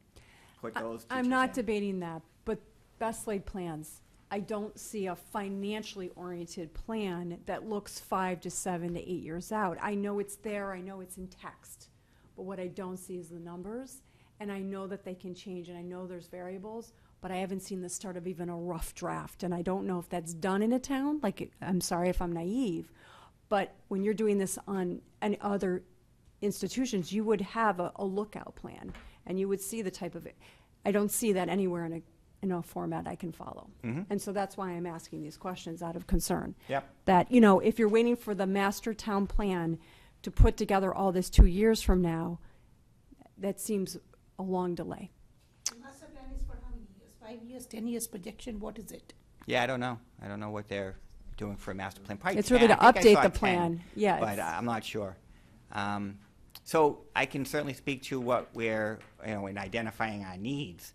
put those teachers I'm not in. debating that, but best laid plans. I don't see a financially oriented plan that looks 5 to 7 to 8 years out. I know it's there, I know it's in text, but what I don't see is the numbers, and I know that they can change, and I know there's variables, but I haven't seen the start of even a rough draft, and I don't know if that's done in a town. Like, I'm sorry if I'm naive, but when you're doing this on other institutions, you would have a lookout plan, and you would see the type of, I don't see that anywhere in a format I can follow. And so that's why I'm asking these questions out of concern. Yep. That, if you're waiting for the master town plan to put together all this 2 years from now, that seems a long delay. Master plan is for how many years? 5 years, 10 years projection, what is it? Yeah, I don't know. I don't know what they're doing for a master plan. Probably It's really 10. to I think I update saw the 10, plan. Yeah, But it's- I'm not sure. So I can certainly speak to what we're, in identifying our needs.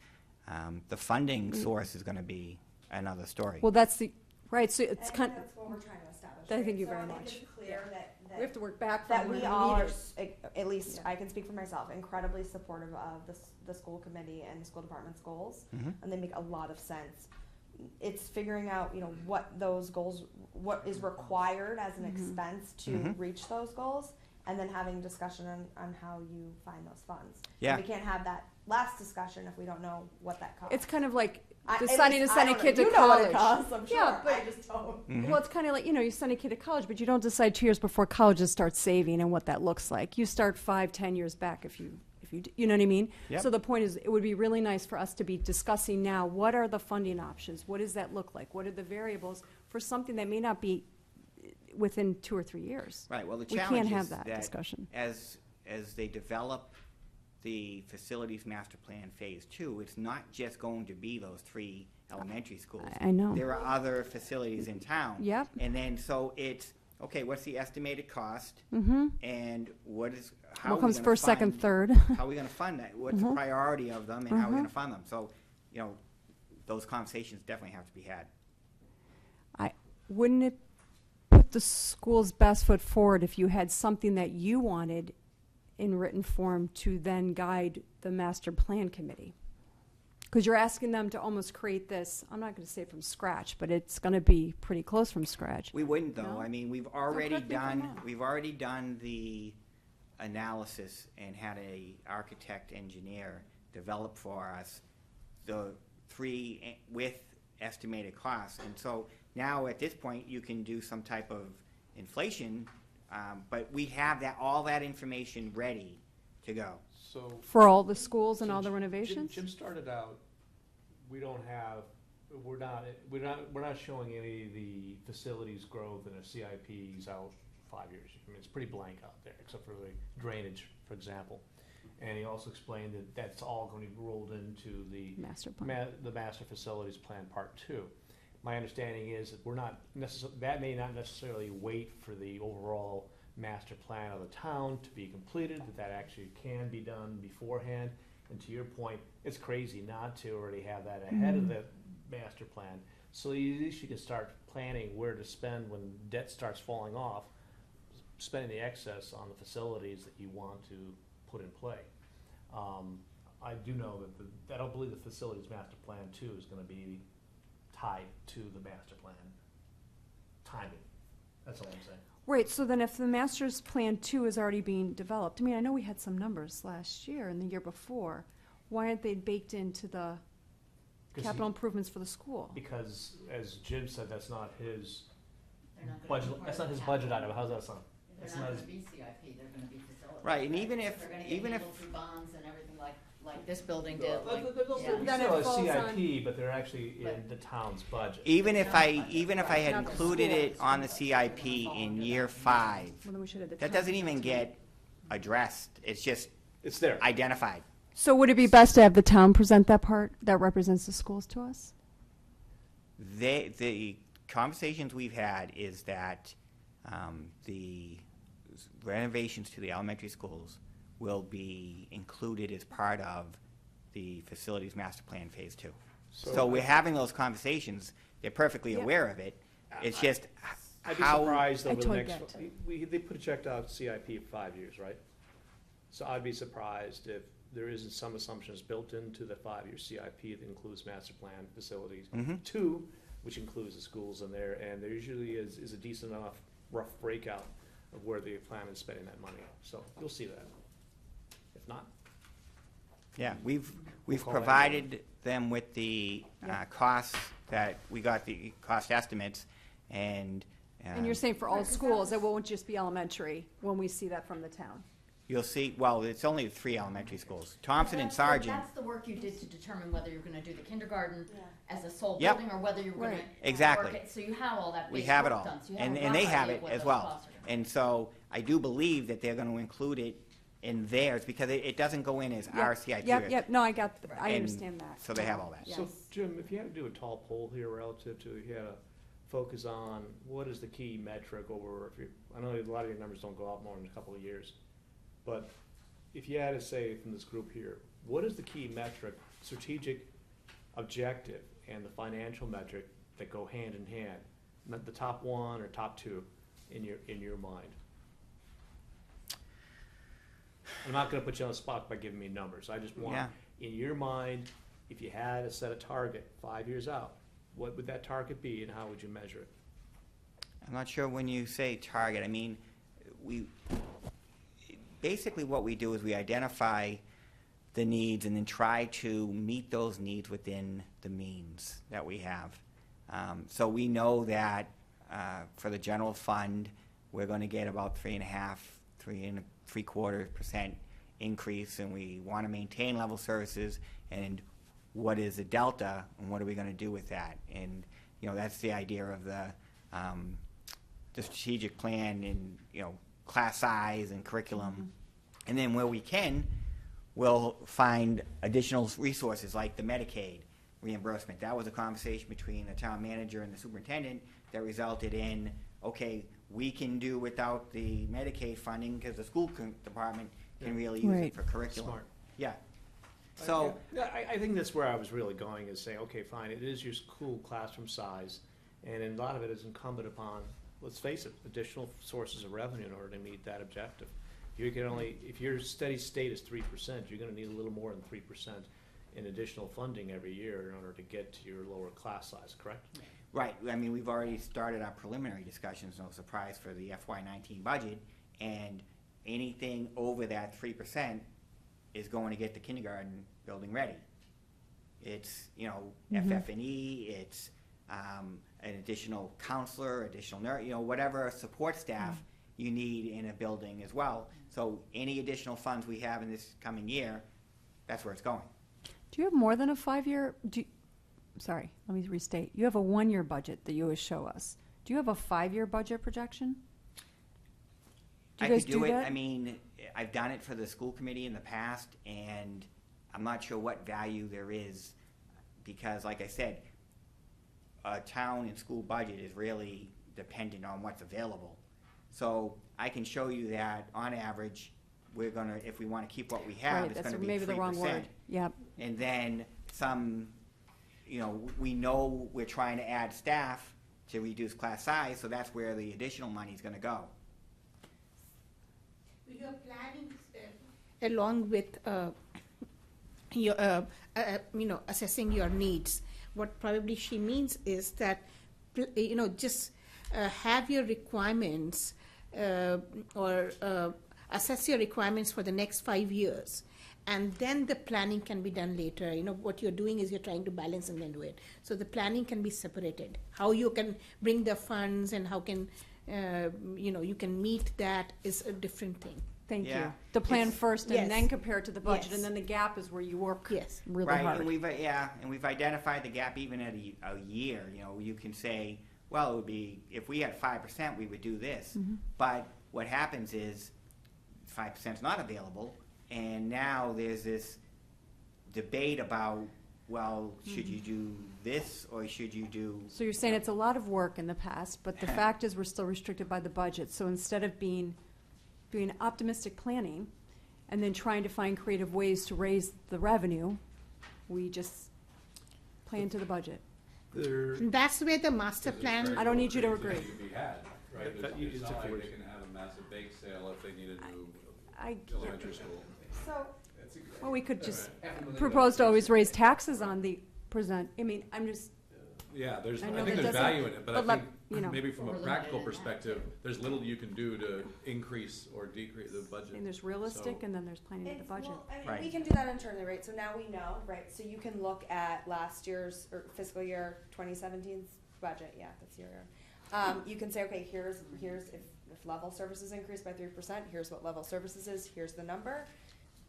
The funding source is going to be another story. Well, that's right, so it's And kind, that's what we're trying to establish. Thank right? you So very I think much. it's clear that we have to work back that from we where all we are, need it. at least Yeah. I can speak for myself, incredibly supportive of the school committee and the school department's goals, and they make a lot of sense. It's figuring out, what those goals, what is required as an expense to reach those goals, and then having discussion on how you find those funds. Yeah. And we can't have that last discussion if we don't know what that costs. It's kind of like At deciding to least send I a don't kid know. to You know what it college. costs, I'm sure. Yeah, but I just don't. Well, it's kind of like, you send a kid to college, but you don't decide 2 years before college to start saving and what that looks like. You start 5, 10 years back if you you know what I mean? Yep. So the point is, it would be really nice for us to be discussing now, what are the funding options? What does that look like? What are the variables for something that may not be within 2 or 3 years? Right, well, the We challenge can't have is that discussion. as they develop the facilities master plan phase 2, it's not just going to be those 3 elementary schools. I know. There are other facilities in town. Yep. And then, so it's, okay, what's the estimated cost? Mm-hmm. And how What are we comes gonna first, second, fund- third? How are we gonna fund that? What's the priority of them, and how are we gonna fund them? So, you know, those conversations definitely have to be had. Wouldn't it put the school's best foot forward if you had something that you wanted in written form to then guide the master plan committee? Because you're asking them to almost create this, I'm not going to say from scratch, but it's going to be pretty close from scratch. We wouldn't, though. No? I mean, we've already correct me if I'm wrong. done the analysis and had a architect engineer develop for us the three with estimated costs. And so now at this point, you can do some type of inflation, but we have all that information ready to go. So. For all the schools and so all the Jim- renovations? Jim started out, we're not showing any of the facilities growth and the CIPs out 5 years. I mean, it's pretty blank out there, except for the drainage, for example. And he also explained that that's all going to be rolled into the Master plan. the master facilities plan part 2. My understanding is that that may not necessarily wait for the overall master plan of the town to be completed, that actually can be done beforehand. And to your point, it's crazy not to already have that ahead of the master plan. So at least you can start planning where to spend when debt starts falling off, spending the excess on the facilities that you want to put in play. I do know that I don't believe the facilities master plan 2 is gonna be tied to the master plan timing. That's all I'm saying. Right, so then if the master's plan 2 is already being developed, I mean, I know we had some numbers last year and the year before. Why aren't they baked into the 'Cause capital improvements for the school? Because, as Jim said, that's not his They're not gonna budget, be part that's of not his the budget capital. item. How's that sound? They're It's not not gonna his- be CIP, they're gonna be facilities. Right, and even if- They're gonna even get if- handled through bonds and everything like this building They're did, like, yeah. Then it still a falls CIP, but they're actually in But- the town's budget. Even if I had Not the included school. it on the CIP in year 5, Well, then we should have the that town doesn't even present it. get addressed. It's just It's there. identified. So would it be best to have the town present that part that represents the schools to us? The conversations we've had is that the renovations to the elementary schools will be included as part of the facilities master plan phase 2. So we're having those conversations. They're perfectly Yep. aware of it. It's just I'd be how. surprised I over the totally next, get they put a checked out CIP for 5 years, right? So I'd be surprised if there isn't some assumptions built into the 5-year CIP that includes master plan facilities. Mhm. 2, which includes the schools in there, and there usually is a decent enough rough breakout of where the plan is spending that money. So you'll see that. If not, Yeah, we've call that provided them with the costs that, we got the cost estimates, and And you're saying for all schools, it won't just be elementary when we see that from the town? you'll see, well, it's only 3 elementary schools. Thompson and That's Sargent, That's the work you did to determine whether you're gonna do the kindergarten Yeah. as a sole Yep. building, or whether you're gonna. Right. Exactly. work it. So you have all that we basic have it work all. done, so you have a And they rough have idea it of what as those well. costs are gonna be. And so I do believe that they're gonna include it in theirs, because it doesn't go in as our CIP. Yep, no, I I And understand that. so they have all that. so Yes. Jim, if you had to do a tall poll here relative to, if you had to focus on what is the key metric over, I know a lot of your numbers don't go out more than a couple of years, but if you had to say from this group here, what is the key metric, strategic objective, and the financial metric that go hand in hand? Not the top 1 or top 2 in your mind? I'm not gonna put you on the spot by giving me numbers. I just want, Yeah. in your mind, if you had to set a target 5 years out, what would that target be and how would you measure it? I'm not sure when you say target, I mean, basically what we do is we identify the needs and then try to meet those needs within the means that we have. So we know that for the general fund, we're going to get about 3.75% increase, and we want to maintain level services. And what is the delta, and what are we going to do with that? And that's the idea of the strategic plan, and class size and curriculum. And then where we can, we'll find additional resources like the Medicaid reimbursement. That was a conversation between the town manager and the superintendent that resulted in, okay, we can do without the Medicaid funding because the school department can really use it Right. for curriculum. Smart. Yeah. So, Yeah, I think that's where I was really going, is saying, okay, fine, it is your school classroom size, and a lot of it is incumbent upon, let's face it, additional sources of revenue in order to meet that objective. You can only, if your steady state is 3%, you're gonna need a little more than 3% in additional funding every year in order to get to your lower class size, correct? right, I mean, we've already started our preliminary discussions, no surprise, for the FY19 budget, and anything over that 3% is going to get the kindergarten building ready. It's, you know, FF&E, it's an additional counselor, additional nurse, you know, whatever support staff you need in a building as well. So any additional funds we have in this coming year, that's where it's going. Do you have more than a 5-year, sorry, let me restate. You have a 1-year budget that you always show us. Do you have a 5-year budget projection? Do you I guys could do it, that? I mean, I've done it for the school committee in the past, and I'm not sure what value there is, because like I said, a town and school budget is really dependent on what's available. So I can show you that, on average, we're gonna, if we wanna keep what we have, Right, it's that's gonna be 3%. maybe the wrong word. Yep. And then some, you know, we know we're trying to add staff to reduce class size, so that's where the additional money's gonna go. You're planning along with your, you know, assessing your needs. What probably she means is that, you know, just have your requirements or assess your requirements for the next 5 years. And then the planning can be done later. You know, what you're doing is you're trying to balance and then do it. So the planning can be separated. How you can bring the funds and how can, you know, you can meet that is a different thing. Thank Yeah. you. The plan It's- first Yes. and then compare it to the budget, Yes. and then the gap is where you work Yes. really Right, hard. and we've identified the gap even at a year. You know, you can say, well, it would be, if we had 5%, we would do this. Mm-hmm. But what happens is 5% is not available, and now there's this debate about, well, should Mm-hmm. you do this or should you do? So you're saying it's a lot of work in the past, but the fact is we're still restricted by the budget. So instead of doing optimistic planning and then trying to find creative ways to raise the revenue, we just play into the budget. And that's where the master plan. I don't need you to agree. To be had, right? That- It's not like it's- they can have a massive bake sale if they need a new I, elementary school. So, well, we could just propose to always raise taxes on the I mean, I'm just, Yeah, there's, I I know think that there's doesn't- value in it, but but I let- think you know. maybe from a We're practical limited in that. perspective, there's little you can do to increase or decrease the budget. and there's realistic So- and then there's planning to the it's, budget. well, I mean, Right. we can do that internally, right? So now we know, right? So you can look at last year's, or fiscal year 2017's budget, yeah, that's your year. You can say, okay, here's if level services increased by 3%, here's what level services is, here's the number.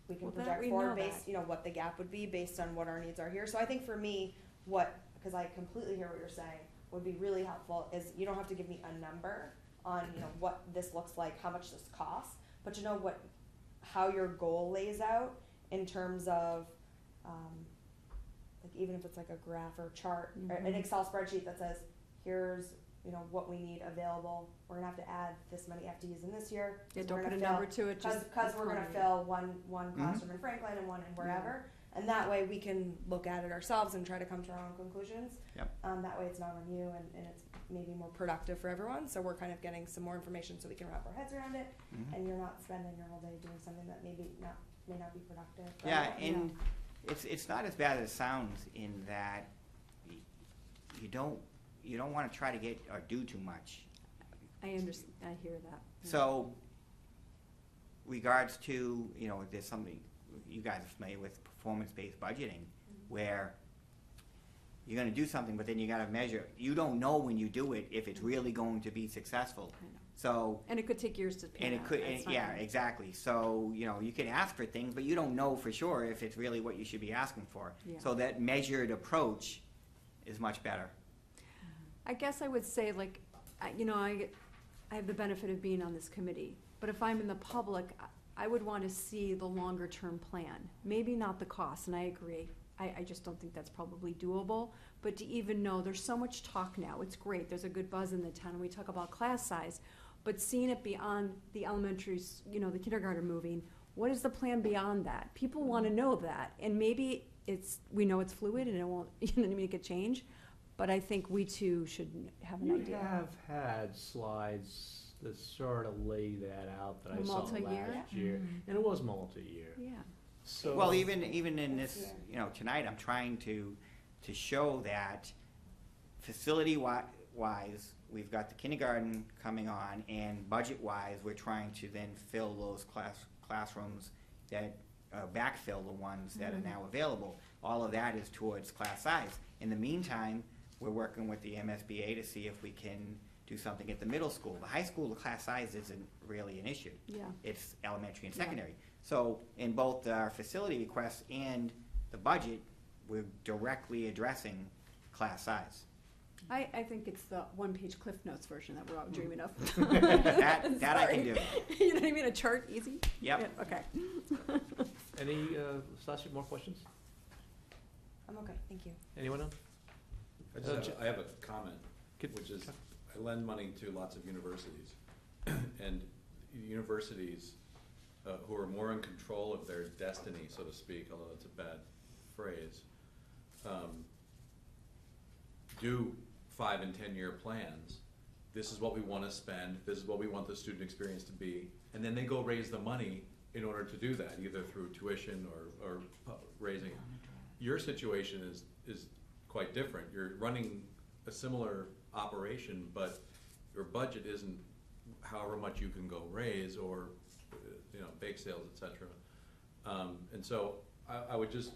We can Well, that project we forward know based, that. you know, what the gap would be based on what our needs are here. So I think for me, because I completely hear what you're saying, would be really helpful is you don't have to give me a number on, you know, what this looks like, how much this costs, but you know how your goal lays out in terms of, like even if it's like a graph or chart, or an Mhm. Excel spreadsheet that says, here's, you know, what we need available. We're gonna have to add this many FTEs in this year. Yeah, 'cause don't we're put a gonna number fill- to it, just. Because we're gonna quantity. fill one classroom in Franklin and one in wherever, and that way we can look at it ourselves and try to come to our own conclusions. Yep. That way it's not on you and it's maybe more productive for everyone, so we're kind of getting some more information so we can wrap our heads around it, Mhm. and you're not spending your whole day doing something that may not be productive. right? Yeah, and it's not as bad as it sounds in that you don't want to try to get or do too much. I understand, I hear that. Yeah. So, regards to, you know, there's something, you guys are familiar with performance-based budgeting, where you're gonna do something, but then you gotta measure. You don't know when you do it if it's really going to be successful. I know. So, And it could take years to pan and it out. could, That's yeah, fine. exactly. So, you know, you can ask for things, but you don't know for sure if it's really what you should be asking for. Yeah. So that measured approach is much better. I guess I would say, like, I have the benefit of being on this committee, but if I'm in the public, I would want to see the longer-term plan. Maybe not the cost, and I agree. I just don't think that's probably doable. But to even know, there's so much talk now, it's great, there's a good buzz in the town, and we talk about class size, but seeing it beyond the elementaries, you know, the kindergarten moving, what is the plan beyond that? People wanna know that, and maybe we know it's fluid and it won't, you know what I mean, it could change, but I think we too should have an You idea. have had slides that sort of lay that out that I saw Multi-year? last year, and it was multi-year. Yeah. So Well, even in this, you know, tonight, I'm trying to show that facility-wise, we've got the kindergarten coming on, and budget-wise, we're trying to then fill those classrooms that, backfill the ones that are now available. All of that is towards class size. In the meantime, we're working with the MSBA to see if we can do something at the middle school. The high school, the class size isn't really an issue. Yeah. It's elementary and Yeah. secondary. So in both our facility requests and the budget, we're directly addressing class size. I think it's the one-page Cliff Notes version that we're all dreaming of. That I can do. You know what I mean, a chart, easy? Yep. Yeah, okay. any, Sasha, more questions? I'm okay, thank you. Anyone else? I have a comment, Good. which is, I lend money to lots of universities, and universities who are more in control of their destiny, so to speak, although it's a bad phrase, do 5 and 10 year plans. This is what we want to spend, this is what we want the student experience to be, and then they go raise the money in order to do that, either through tuition or raising. Your situation is quite different. You're running a similar operation, but your budget isn't however much you can go raise or, you know, bake sales, et cetera. And so I would just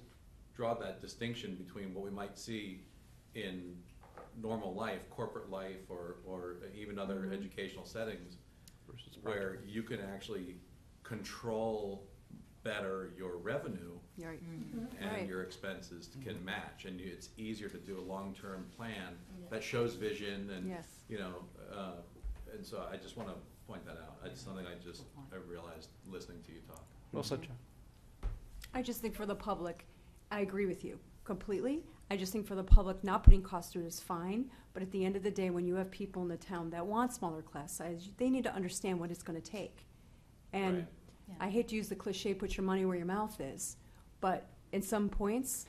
draw that distinction between what we might see in normal life, corporate life, or even other educational settings, Versus where you can actually control better your revenue You're right. and Right. your expenses can match, and it's easier to do a long-term plan that shows vision and, Yes. you know, and so I just wanna point that out. It's something I realized listening to you talk. Well said, John. I just think for the public, I agree with you completely. I just think for the public, not putting cost through is fine, but at the end of the day, when you have people in the town that want smaller class size, they need to understand what it's gonna take. And Right. I hate to use the cliche, put your money where your mouth is, but in some points,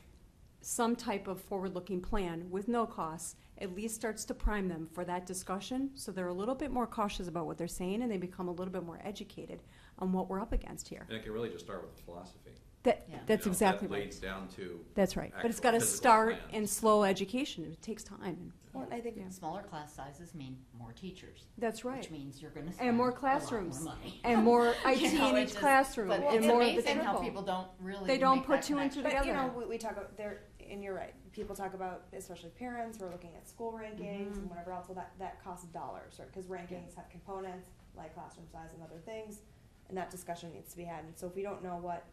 some type of forward-looking plan with no costs at least starts to prime them for that discussion, so they're a little bit more cautious about what they're saying, and they become a little bit more educated on what we're up against here. And it can really just start with the philosophy. That, Yeah. that's You know, exactly That right. leads down to, That's right, but it's actual gotta physical start plans. in slow education, it takes time. Well, I think Yeah. Smaller class sizes mean more teachers, That's right. which means you're gonna And spend more a lot classrooms, more money. and more IT You know, in it each just- classroom, But and it's more of the amazing how critical. people don't really They don't make put that two and two connection. But, you know, together. we talk about there, and you're right, people talk about, especially parents, who are looking at school rankings and whatever else, well, that costs dollars, right? Because rankings have components, like classroom size and other things, and that discussion needs to be had. And so if we don't know what,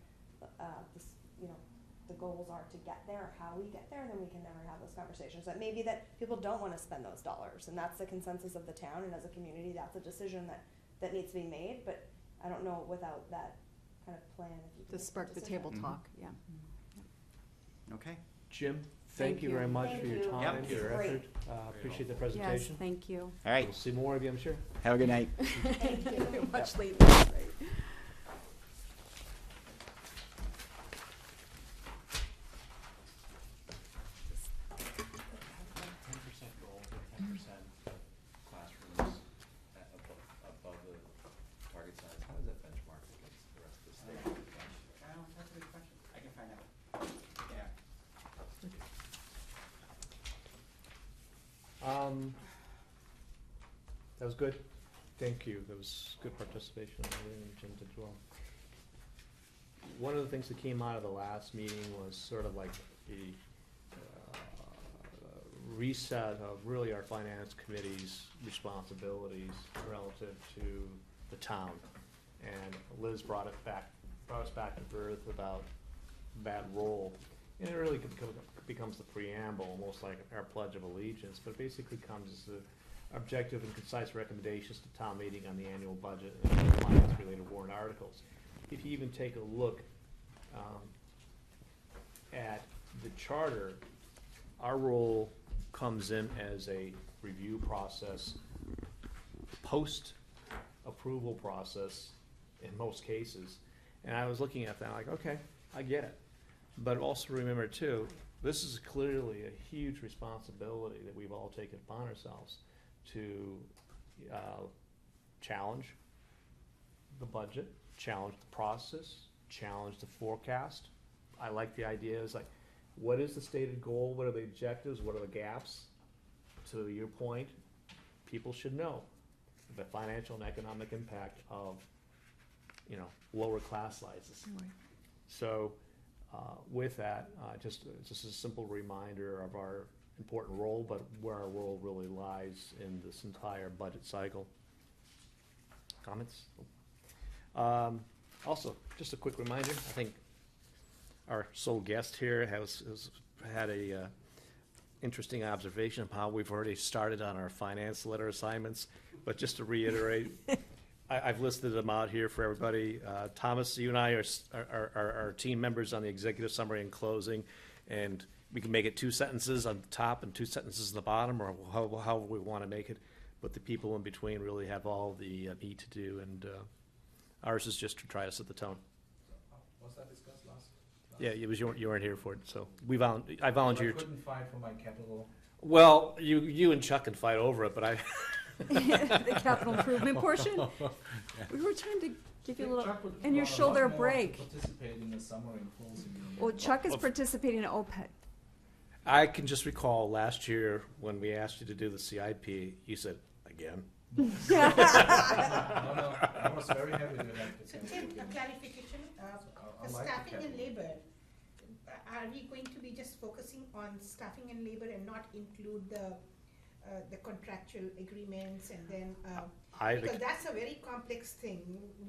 this, you know, the goals are to get there, or how we get there, then we can never have those conversations. That maybe that people don't wanna spend those dollars, and that's the consensus of the town, and as a community, that's a decision that needs to be made, but I don't know without that kind of plan, if you can To make that spark the decision. table talk, yeah. Okay. Jim, Thank thank you you. very much Thank for your you. time, Yep. your Great. effort. Appreciate the Yes, presentation. thank you. All right. We'll see more of you, I'm sure. Have a good night. Much later, right. goal, 10% classrooms above the target size. How does that benchmark against the rest of the state? That's a good question. I can find out. Yeah. That was good. Thank you. That was good participation. And Jim did well. One of the things that came out of the last meeting was sort of like a reset of really our finance committee's responsibilities relative to the town. And Liz brought us back to earth about that role. And it really becomes the preamble, almost like our Pledge of Allegiance, but it basically comes as the objective and concise recommendations to town meeting on the annual budget and finance-related warrant articles. If you even take a look at the charter, our role comes in as a review process, post-approval process in most cases. And I was looking at that, like, okay, I get it. But also remember too, this is clearly a huge responsibility that we've all taken upon ourselves to challenge the budget, challenge the process, challenge the forecast. I like the idea, is like, what is the stated goal? What are the objectives? What are the gaps? To your point, people should know the financial and economic impact of, lower class sizes. So, with that, just a simple reminder of our important role, but where our role really lies in this entire budget cycle. Comments? Also, just a quick reminder, I think our sole guest here has had a interesting observation of how we've already started on our finance letter assignments. But just to reiterate, I've listed them out here for everybody. Thomas, you and I are team members on the executive summary and closing, and we can make it 2 sentences on the top and 2 sentences on the bottom, or however we want to make it. But the people in between really have all the meat to do, and ours is just to try to set the tone. Was that discussed last? Yeah, it was you weren't here for it, so I I volunteered. couldn't fight for my capital. Well, you and Chuck can fight over it, but I. The capital improvement portion? We were trying to give you a little, Chuck would and your want a shoulder lot more to break. Participate in the summer and closing. Well, Chuck is participating in OPED. I can just recall last year when we asked you to do the CIP, you said, again? No, I was very happy to have this. So Tim, a clarification, I for like the staffing and capital. labor, are we going to be just focusing on staffing and labor and not include the contractual agreements and then, because that's a very complex thing.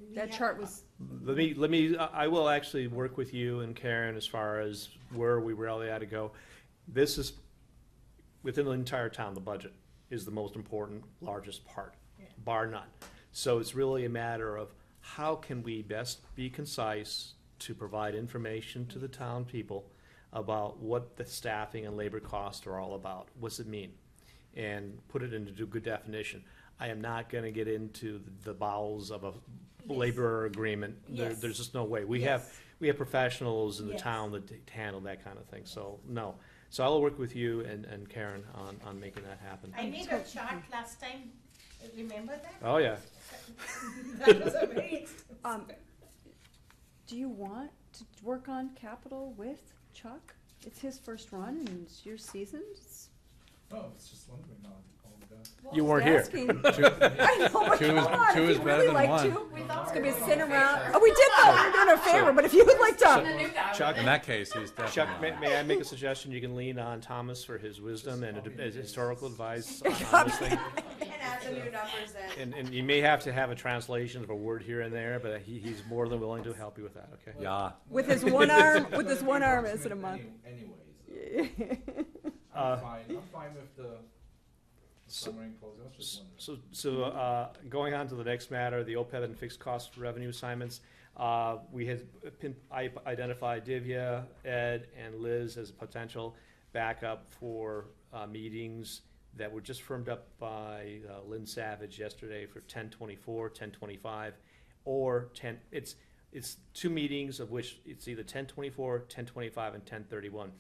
We That have- chart was, I will actually work with you and Karen as far as where we really ought to go. This is, within the entire town, the budget is the most important, largest part, Yeah. bar none. So it's really a matter of how can we best be concise to provide information to the town people about what the staffing and labor costs are all about. What's it mean? And put it into good definition. I am not gonna get into the bowels of a labor agreement. Yes. There's just no way. We Yes. have professionals in the Yes. town that handle that kind of thing, so no. So I'll work with you and Karen on making that happen. I made a chart last time, remember that? Oh, yeah. That was a very expensive. do you want to work on capital with Chuck? It's his first run and it's your season. No, I was just wondering now. All the guys. You weren't here. Asking. I know, but Two come is- on, two if is you'd better really than like one. to, it's gonna be sitting around. Oh, we did though, we're doing a favor, but if you would like to. Chuck, In that case, he's Chuck, definitely. may I make a suggestion? You can lean on Thomas for his wisdom and historical advice on this thing. And add the new numbers in. And you may have to have a translation of a word here and there, but he's more than willing to help you with that, okay? Yeah. With his one arm, with his one arm, is it a month? Anyways, I'm fine with the summary and closing. I was just wondering. So, going on to the next matter, the OPEB and fixed cost revenue assignments. I identified Divya, Ed, and Liz as a potential backup for meetings that were just firmed up by Lynn Savage yesterday for 10/24, 10/25, or it's 2 meetings of which it's either 10/24, 10/25, and 10/31.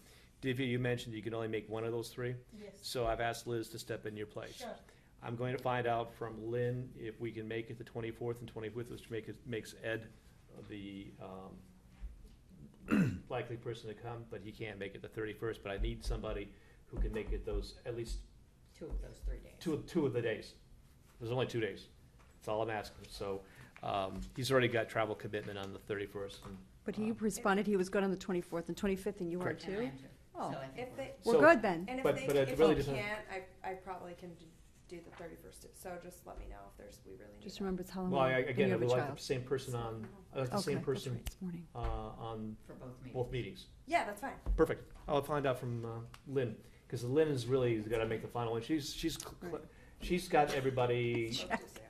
Divya, you mentioned you can only make one of those 3. Yes, So I've asked Liz to step in your place. sure. I'm going to find out from Lynn if we can make it the 24th and 25th, which makes Ed the likely person to come, but he can't make it the 31st. But I need somebody who can make it those, at least 2 of those 3 days. two of the days. There's only 2 days. That's all I'm asking. So he's already got travel commitment on the 31st. And, But he responded he was good on the 24th and 25th, and you are Correct. And I too? am too. Oh. So I think If they, We're So- good then. and if But- they, but it if really they doesn't- can't, I probably can do the 31st, so just let me know if we really need Just that. remember it's Halloween. well, and again, you I have a would like child. the same person on. I like the Okay, same that's person right, it's morning. on for both meetings. both meetings. Yeah, that's fine. Perfect. I'll find out from Lynn, because Lynn is really got to make the final one. She's got everybody.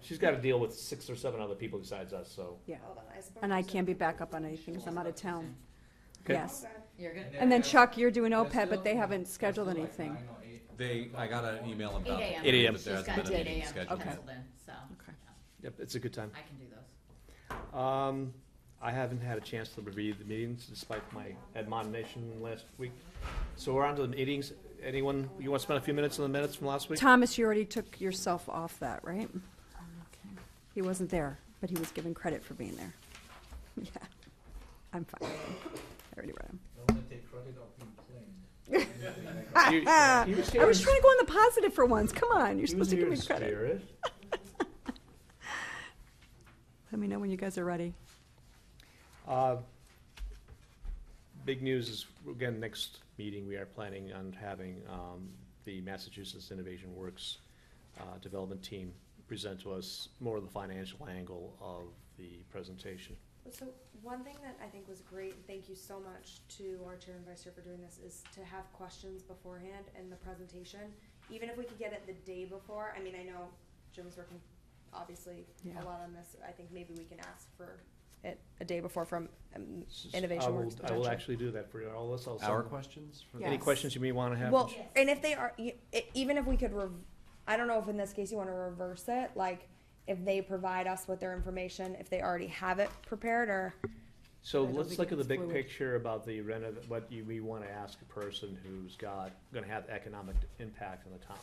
She's got to deal with 6 or 7 other people besides us. So Yeah, Hold on, I suppose and I there's can't be a- back up on anything because I'm out of town. Okay. Yes. Okay. You're good? And then Chuck, you're doing There's OPEB, but still- they haven't there's scheduled still like anything. 9 or 8. I got an email about 8 a.m. 8 a.m. but there She's hasn't got been 8 a meeting a.m. scheduled. penciled in, so Okay. Yep, it's a good time. I can do those. I haven't had a chance to review the meetings despite my admonition last week. So we're on to the meetings. Anyone, you want to spend a few minutes on the minutes from last week? Thomas, you already took yourself off that, right? Okay. He wasn't there, but he was given credit for being there. Yeah, I'm fine. I already read him. I want to take credit of being planned. He was I here was in- trying to go on the positive for once. Come on, you're he was supposed to give here me in credit. spirit. Let me know when you guys are ready. Big news is, again, next meeting, we are planning on having the Massachusetts Innovation Works development team present to us more of the financial angle of the presentation. So one thing that I think was great, thank you so much to our chair and vice chair for doing this, is to have questions beforehand in the presentation. Even if we could get it the day before, I mean, I know Jim's working obviously Yeah. a lot on this. I think maybe we can ask for it a day before from I Innovation will- Works I will potentially. actually do that for all of us. I'll Our send- questions? for Yeah. Any Yes. questions you may want to have? Well, and if they are, even if we could, I don't know if in this case you want to reverse it, like if they provide us with their information, if they already have it prepared, or So I don't let's think look at the it's big fluid. picture about the we want to ask a person who's gonna have economic impact on the town.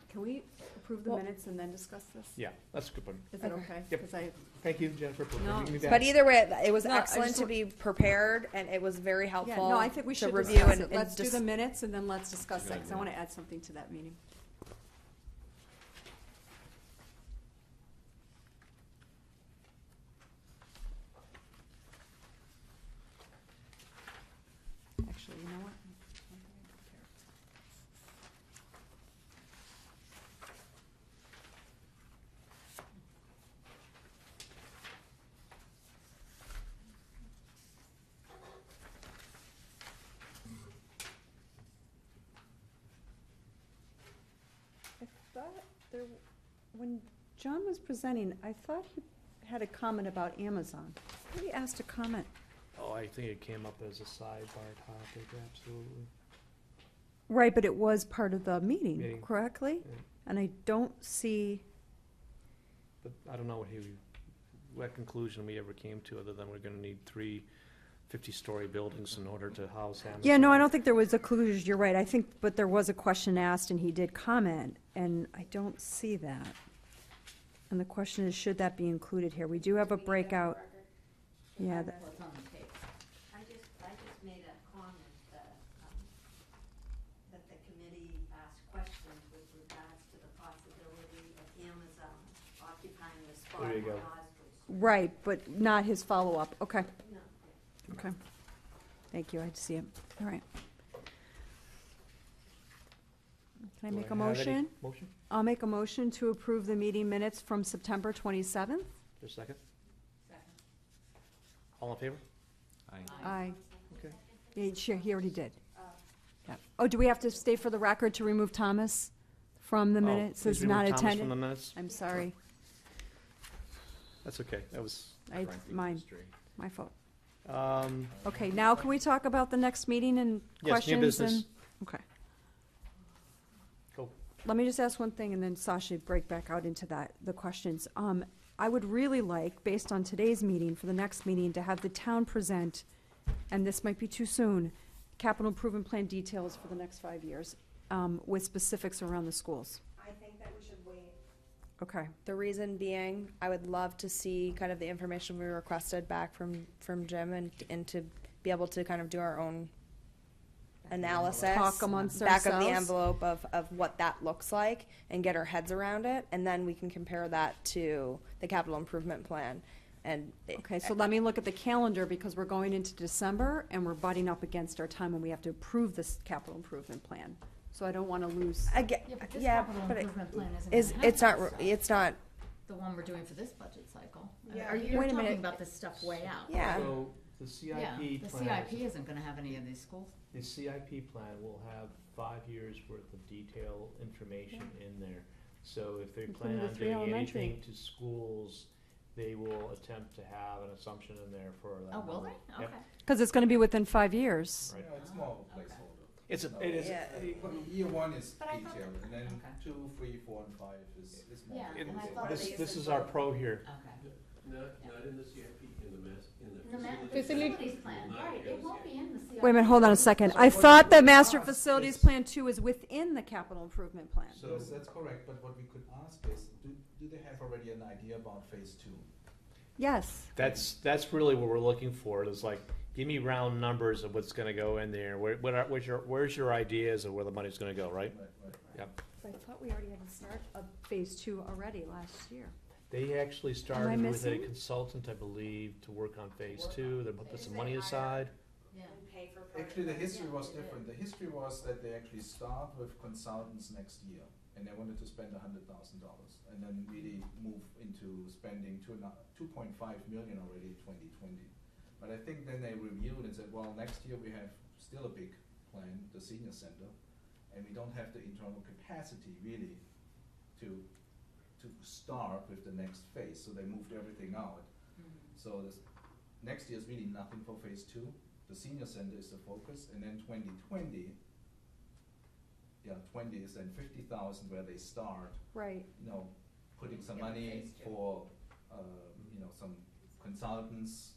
Can we approve the Well- minutes and then discuss this? Yeah, that's a good one. Is it Okay. okay? Yep. 'Cause I, Thank you, Jennifer, for No, bringing me it's- back. but either way, it was No, I excellent just to want- be prepared, and it was very yeah, helpful. no, I think we to should review discuss and, it. and Let's do just- the minutes and then let's discuss Good it, 'cause I idea. want to add something to that meeting. Actually, you know what? I thought there, when John was presenting, I thought he had a comment about Amazon. Maybe he asked a comment. Oh, I think it came up as a sidebar topic, absolutely. Right, but it was part of the meeting, Meeting. correctly? Yeah. And I don't see, But I don't know what conclusion we ever came to, other than we're gonna need 3 50-story buildings in order to house Amazon. yeah, no, I don't think there was a conclusion, you're right. I think, but there was a question asked and he did comment, and I don't see that. And the question is, should that be included here? We do have a breakout. Yeah, Well, it's on the tape. I just made a comment that, that the committee asked questions with regards to the possibility of Amazon occupying the spot There you on go. Osgood. right, but not his follow-up. Okay, No, okay. Thank you, I see it. All right. Can I Do make a have any motion? Motion, I'll make a motion to approve the meeting minutes from September 27th. just a second. Second. All in favor? Aye. Okay. Yeah, sure, he already did. Yeah. Oh, do we have to stay for the record to remove Thomas from the Oh, minutes please as remove not Thomas attended? from the minutes? I'm sorry, That's okay, that was mine, History. my fault. Um, Okay, now can we talk about the next meeting and Yes, new questions business. and? Okay. Go. Let me just ask one thing, and then Sasha, break back out into the questions. I would really like, based on today's meeting, for the next meeting, to have the town present, and this might be too soon, capital improvement plan details for the next 5 years, with specifics around the schools. I think that we should wait. Okay. The reason being, I would love to see kind of the information we requested back from Jim, and to be able to kind of do our own analysis. Talk amongst back of the ourselves. envelope of what that looks like, and get our heads around it, and then we can compare that to the capital improvement plan. And Okay, so let me look at the calendar, because we're going into December, and we're butting up against our time when we have to approve this capital improvement plan. So I don't want to lose. again, Yeah, but this yeah, capital but improvement plan isn't it's gonna have that not stuff. it's not. The one we're doing for this budget cycle. Yeah. Are you Wait a talking minute. about this stuff way out? Yeah. So, the Yeah, CIP the plan. CIP isn't gonna have any of these schools. The CIP plan will have 5 years' worth of detailed information in there. So if they plan Including the on 3 doing elementary. anything to schools they will attempt to have an assumption in there for that. Oh, will number. they? Yep. Okay. Because it's going to be within 5 years. Right. Yeah, it's more of a Okay. placeholder. It is. Yeah. Year one is But I thought detailed, and then Okay. 2, 3, 4, and 5 is more. Yeah, It- and I detailed. thought This, they this said is our both. pro here. Okay. Not in the CIP, in the Facilities Facility- plan, right, it won't be in the CIP. Wait a minute, hold on a second. I thought the master facilities plan 2 is within the capital improvement plan. So that's correct, but what we could ask is, do they have already an idea about phase 2? Yes. That's really what we're looking for, is like, give me round numbers of what's gonna go in there. Where's your ideas of where the money's gonna go, right? Right. Yep. But I thought we already had to start of phase 2 already last year. They actually started with a missing? consultant, I believe, to work on phase 2. They put some money aside. Yeah. And pay for part Actually, the of it. history was different. The history was that they actually start with consultants next year, and they wanted to spend $100,000, and then really move into spending 2.5 million already in 2020. But I think then they reviewed and said, well, next year we have still a big plan, the senior center, and we don't have the internal capacity really to start with the next phase, so they moved everything out. So this, next year is really nothing for phase 2. The senior center is the focus, and then 2020, 20 is then 50,000 where they start, Right. putting some Yeah, money phase 2. for, some consultants,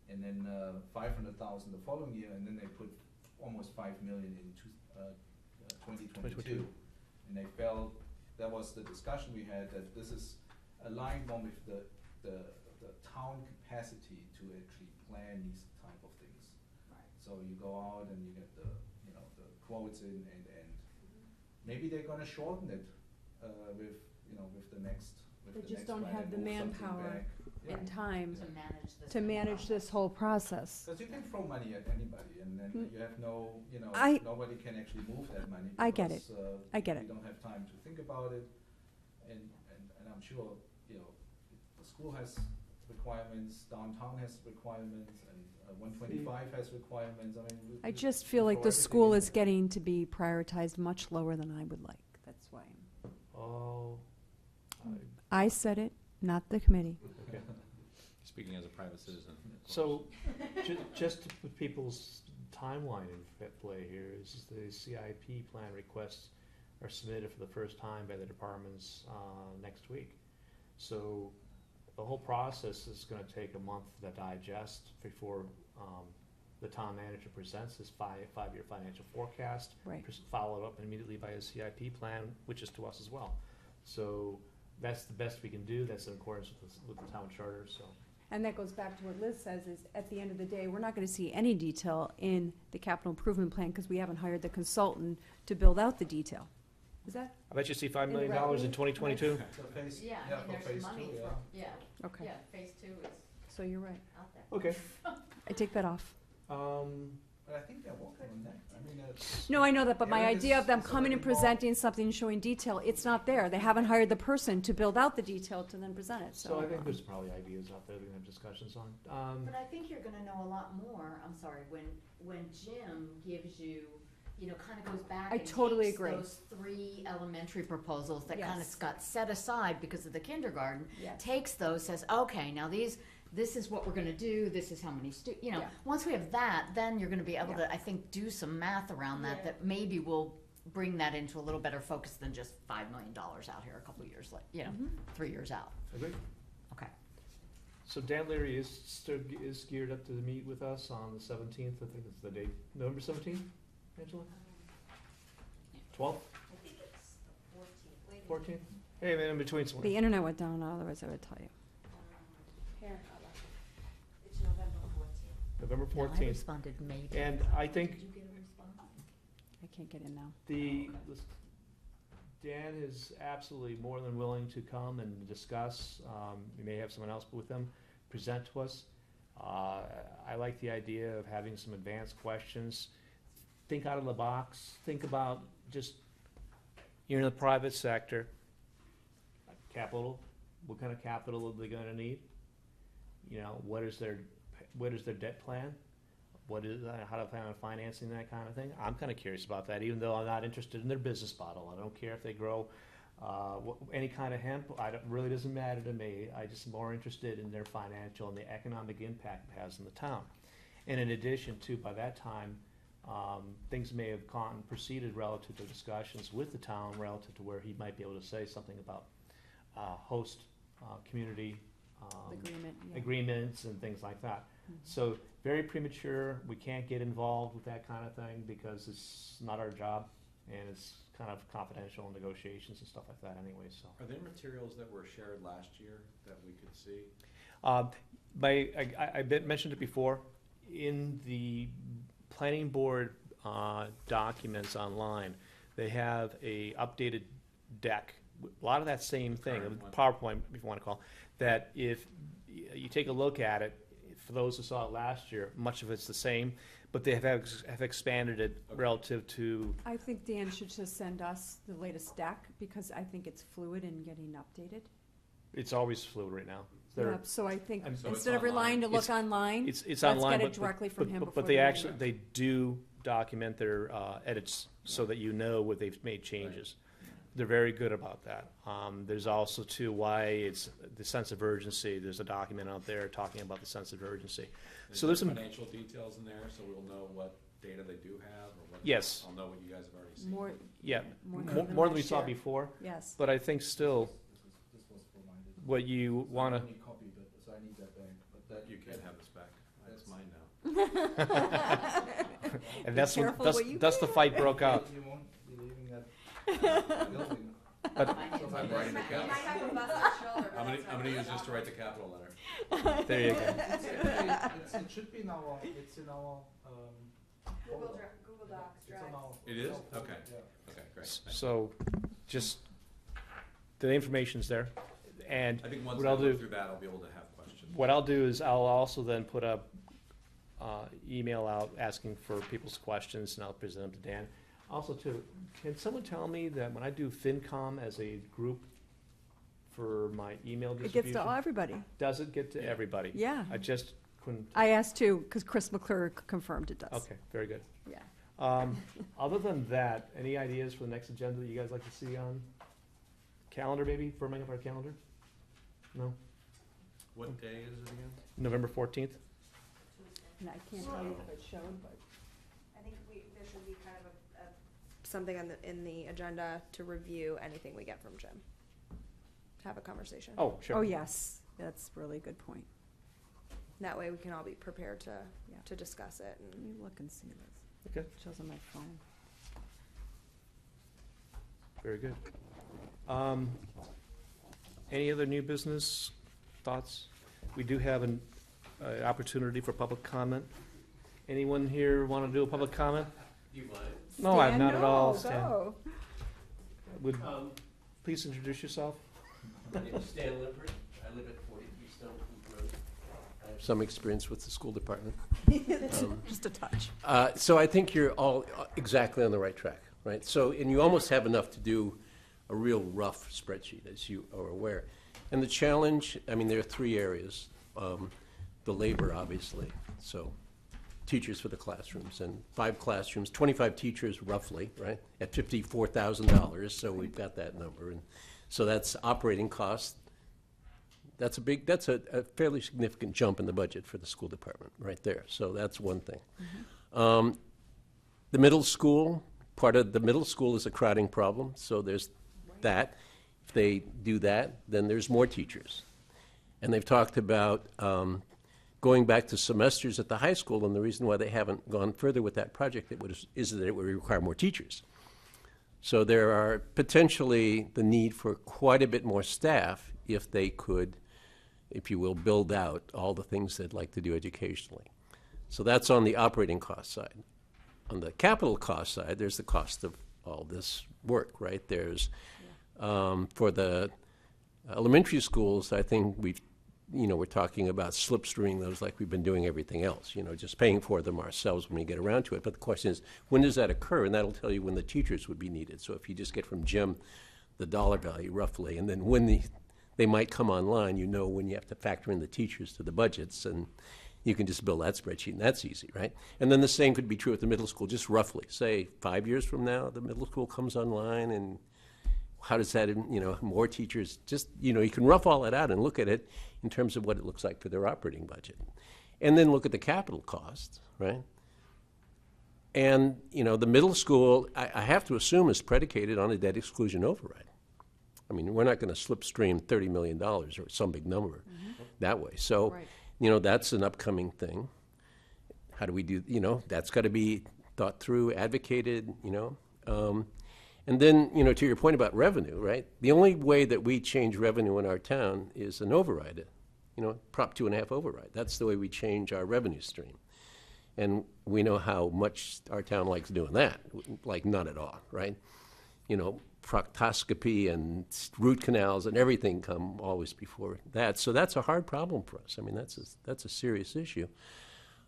and then 500,000 the following year, and then they put almost 5 million in 2022. And they felt, that was the discussion we had, that this is aligned more with the town capacity to actually plan these type of things. Right. So you go out and you get the quotes in, and maybe they're gonna shorten it, with the next, They the just next don't plan have and the move something manpower back. Yeah. and time To manage this. to manage this whole process. Cause you can throw money at anybody, and then Mm. you have no, I- nobody can actually move that money. I get it. because, I get We it. don't have time to think about it, and I'm sure, the school has requirements, downtown has requirements, and 125 has requirements, I just feel like the school is getting to be prioritized much lower than I would like. That's why. Oh, I said it, not the committee. okay. Speaking as a private citizen. of course. So, just to put people's timeline in play here, is the CIP plan requests are submitted for the first time by the departments next week. So, the whole process is gonna take a month to digest before the town manager presents his five-year financial forecast. Right. Followed up immediately by a CIP plan, which is to us as well. So, that's the best we can do. That's in accordance with the town charter, so. And that goes back to what Liz says, is at the end of the day, we're not gonna see any detail in the capital improvement plan because we haven't hired the consultant to build out the detail. Is that? I bet you see $5 million revenue? in 2022. So phase, Yeah, I mean, for there's phase money 2, for, yeah, Okay. yeah, phase 2 is So you're right. out there. Okay. I take that off. But I think they're working on that. No, I know that, but my Eric idea of is- them is coming and already involved. presenting something showing detail, it's not there. They haven't hired the person to build out the detail to then present it, So so. I think there's probably ideas out there we can have discussions on. But I think you're gonna know a lot more, I'm sorry, when Jim gives you, kind of goes back I and totally takes agree. those 3 elementary proposals that kind of Yes. got set aside because of the kindergarten, Yes. takes those, says, okay, now this is what we're gonna do, this is how many Yeah. once we have that, then you're gonna be able Yeah. to, I think, do some math around that, Yeah. that maybe will bring that into a little better focus than just $5 million out here a couple years later, 3 years out. Agreed. Okay. So Dan Leary is geared up to meet with us on the 17th. I think it's the date, November 17th, Angela? 12th, I think it's the 14th. Wait a minute. 14th? Hey, man, in between somewhere. The internet went down, otherwise I would tell you. Here, it's November 14th. November No, I 14th. responded maybe. And I think Did you get a response? I can't get in now. Dan is absolutely more than willing to come and discuss. We may have someone else with them present to us. I like the idea of having some advanced questions. Think out of the box. Think about just, you're in the private sector. Capital, what kind of capital are they gonna need? What is their debt plan? How to plan on financing that kind of thing? I'm kind of curious about that, even though I'm not interested in their business model. I don't care if they grow Any kind of hemp, really doesn't matter to me. I just more interested in their financial and the economic impact it has in the town. And in addition to, by that time, things may have proceeded relative to discussions with the town relative to where he might be able to say something about host community Agreement, yeah. agreements and things like that. So very premature. We can't get involved with that kind of thing because it's not our job, and it's kind of confidential negotiations and stuff like that anyway. So Are there materials that were shared last year that we could see? I mentioned it before in the planning board documents online. They have a updated deck. A lot of that same thing, PowerPoint, if you want to call it, that if you take a look at it, for those who saw it last year, much of it's the same, but they have expanded it relative to. I think Dan should just send us the latest deck, because I think it's fluid and getting updated. It's always fluid right now. Yeah, so I think And so instead of relying to look online, It's let's online, get it directly from him before but the they meeting. they do document their edits so that you know what they've made changes. They're very good about that. There's also too why it's the sense of urgency. There's a document out there talking about the sense of urgency. So there's some financial details in there, so we'll know what data they do have, or what. Yes. I'll know what you guys have already seen. More, yeah more more than we last saw year. before. Yes. But I think still This was provided. what you want to. I only copied it, so I need that back, but that. You can't have this back. That's mine now. And that's when, careful thus, what you thus the fight broke out. You won't be leaving that building. But I'm writing the You might capital. have a busted shoulder, but I'm that's gonna okay. use this to write the capital letter. there you go. It should be in our, it's in our, folder. Google Docs, It's Drive. on our. It is? folder, Okay. yeah. Okay, great. So just the information's there. And I think once what I I'll look do, through that, I'll be able to have questions. what I'll do is I'll also then put a email out asking for people's questions, and I'll present them to Dan. Also, too, can someone tell me that when I do FinCom as a group for my email It distribution, gets to everybody. does it get to everybody? Yeah. I just couldn't. I asked too, because Chris McClure confirmed it does. Okay, very good. Yeah. Other than that, any ideas for the next agenda that you guys like to see on calendar, maybe, firming up our calendar? No? What day is it again? November 14th? And I can't tell you if it showed, but. I think there should be kind of something in the agenda to review anything we get from Jim. Have a conversation. Oh, sure. Oh, yes, that's a really good point. That way we can all be prepared to Yeah. discuss it. Let And me look and see this. Okay, It shows on my phone. very good. Any other new business thoughts? We do have an opportunity for public comment. Anyone here want to do a public comment? You mind? No, I'm not at all, Stan, Stan. go. Would, please introduce yourself. My name is Stan Lippert. I live at 43 Stoneford Road. I have some experience with the school department. Just a touch. So I think you're all exactly on the right track, right? So, and you almost have enough to do a real rough spreadsheet, as you are aware. And the challenge, I mean, there are three areas. The labor, obviously, so teachers for the classrooms, and 5 classrooms, 25 teachers roughly, right, at $54,000, so we've got that number. And so that's operating cost. That's a fairly significant jump in the budget for the school department, right there. So that's one thing. The middle school, part of the middle school is a crowding problem, so there's that. If they do that, then there's more teachers. And they've talked about going back to semesters at the high school, and the reason why they haven't gone further with that project is that it would require more teachers. So there are potentially the need for quite a bit more staff if they could, if you will, build out all the things they'd like to do educationally. So that's on the operating cost side. On the capital cost side, there's the cost of all this work, right? There's, for the elementary schools, I think we're talking about slipstreaming those like we've been doing everything else, just paying for them ourselves when we get around to it. But the question is, when does that occur? And that'll tell you when the teachers would be needed. So if you just get from Jim the dollar value roughly, and then when they might come online, when you have to factor in the teachers to the budgets, and you can just build that spreadsheet, and that's easy, right? And then the same could be true at the middle school, just roughly. Say 5 years from now, the middle school comes online, and how does that, more teachers, just, you can rough all that out and look at it in terms of what it looks like for their operating budget. And then look at the capital costs, right? And, the middle school, I have to assume, is predicated on a debt exclusion override. I mean, we're not going to slipstream $30 million or some big number that way. So, Right. That's an upcoming thing. How do we do, that's got to be thought through, advocated, And then, to your point about revenue, right? The only way that we change revenue in our town is an override, Prop 2.5 override. That's the way we change our revenue stream. And we know how much our town likes doing that, like none at all, right? Proctoscopy and root canals and everything come always before that. So that's a hard problem for us. I mean, that's a serious issue.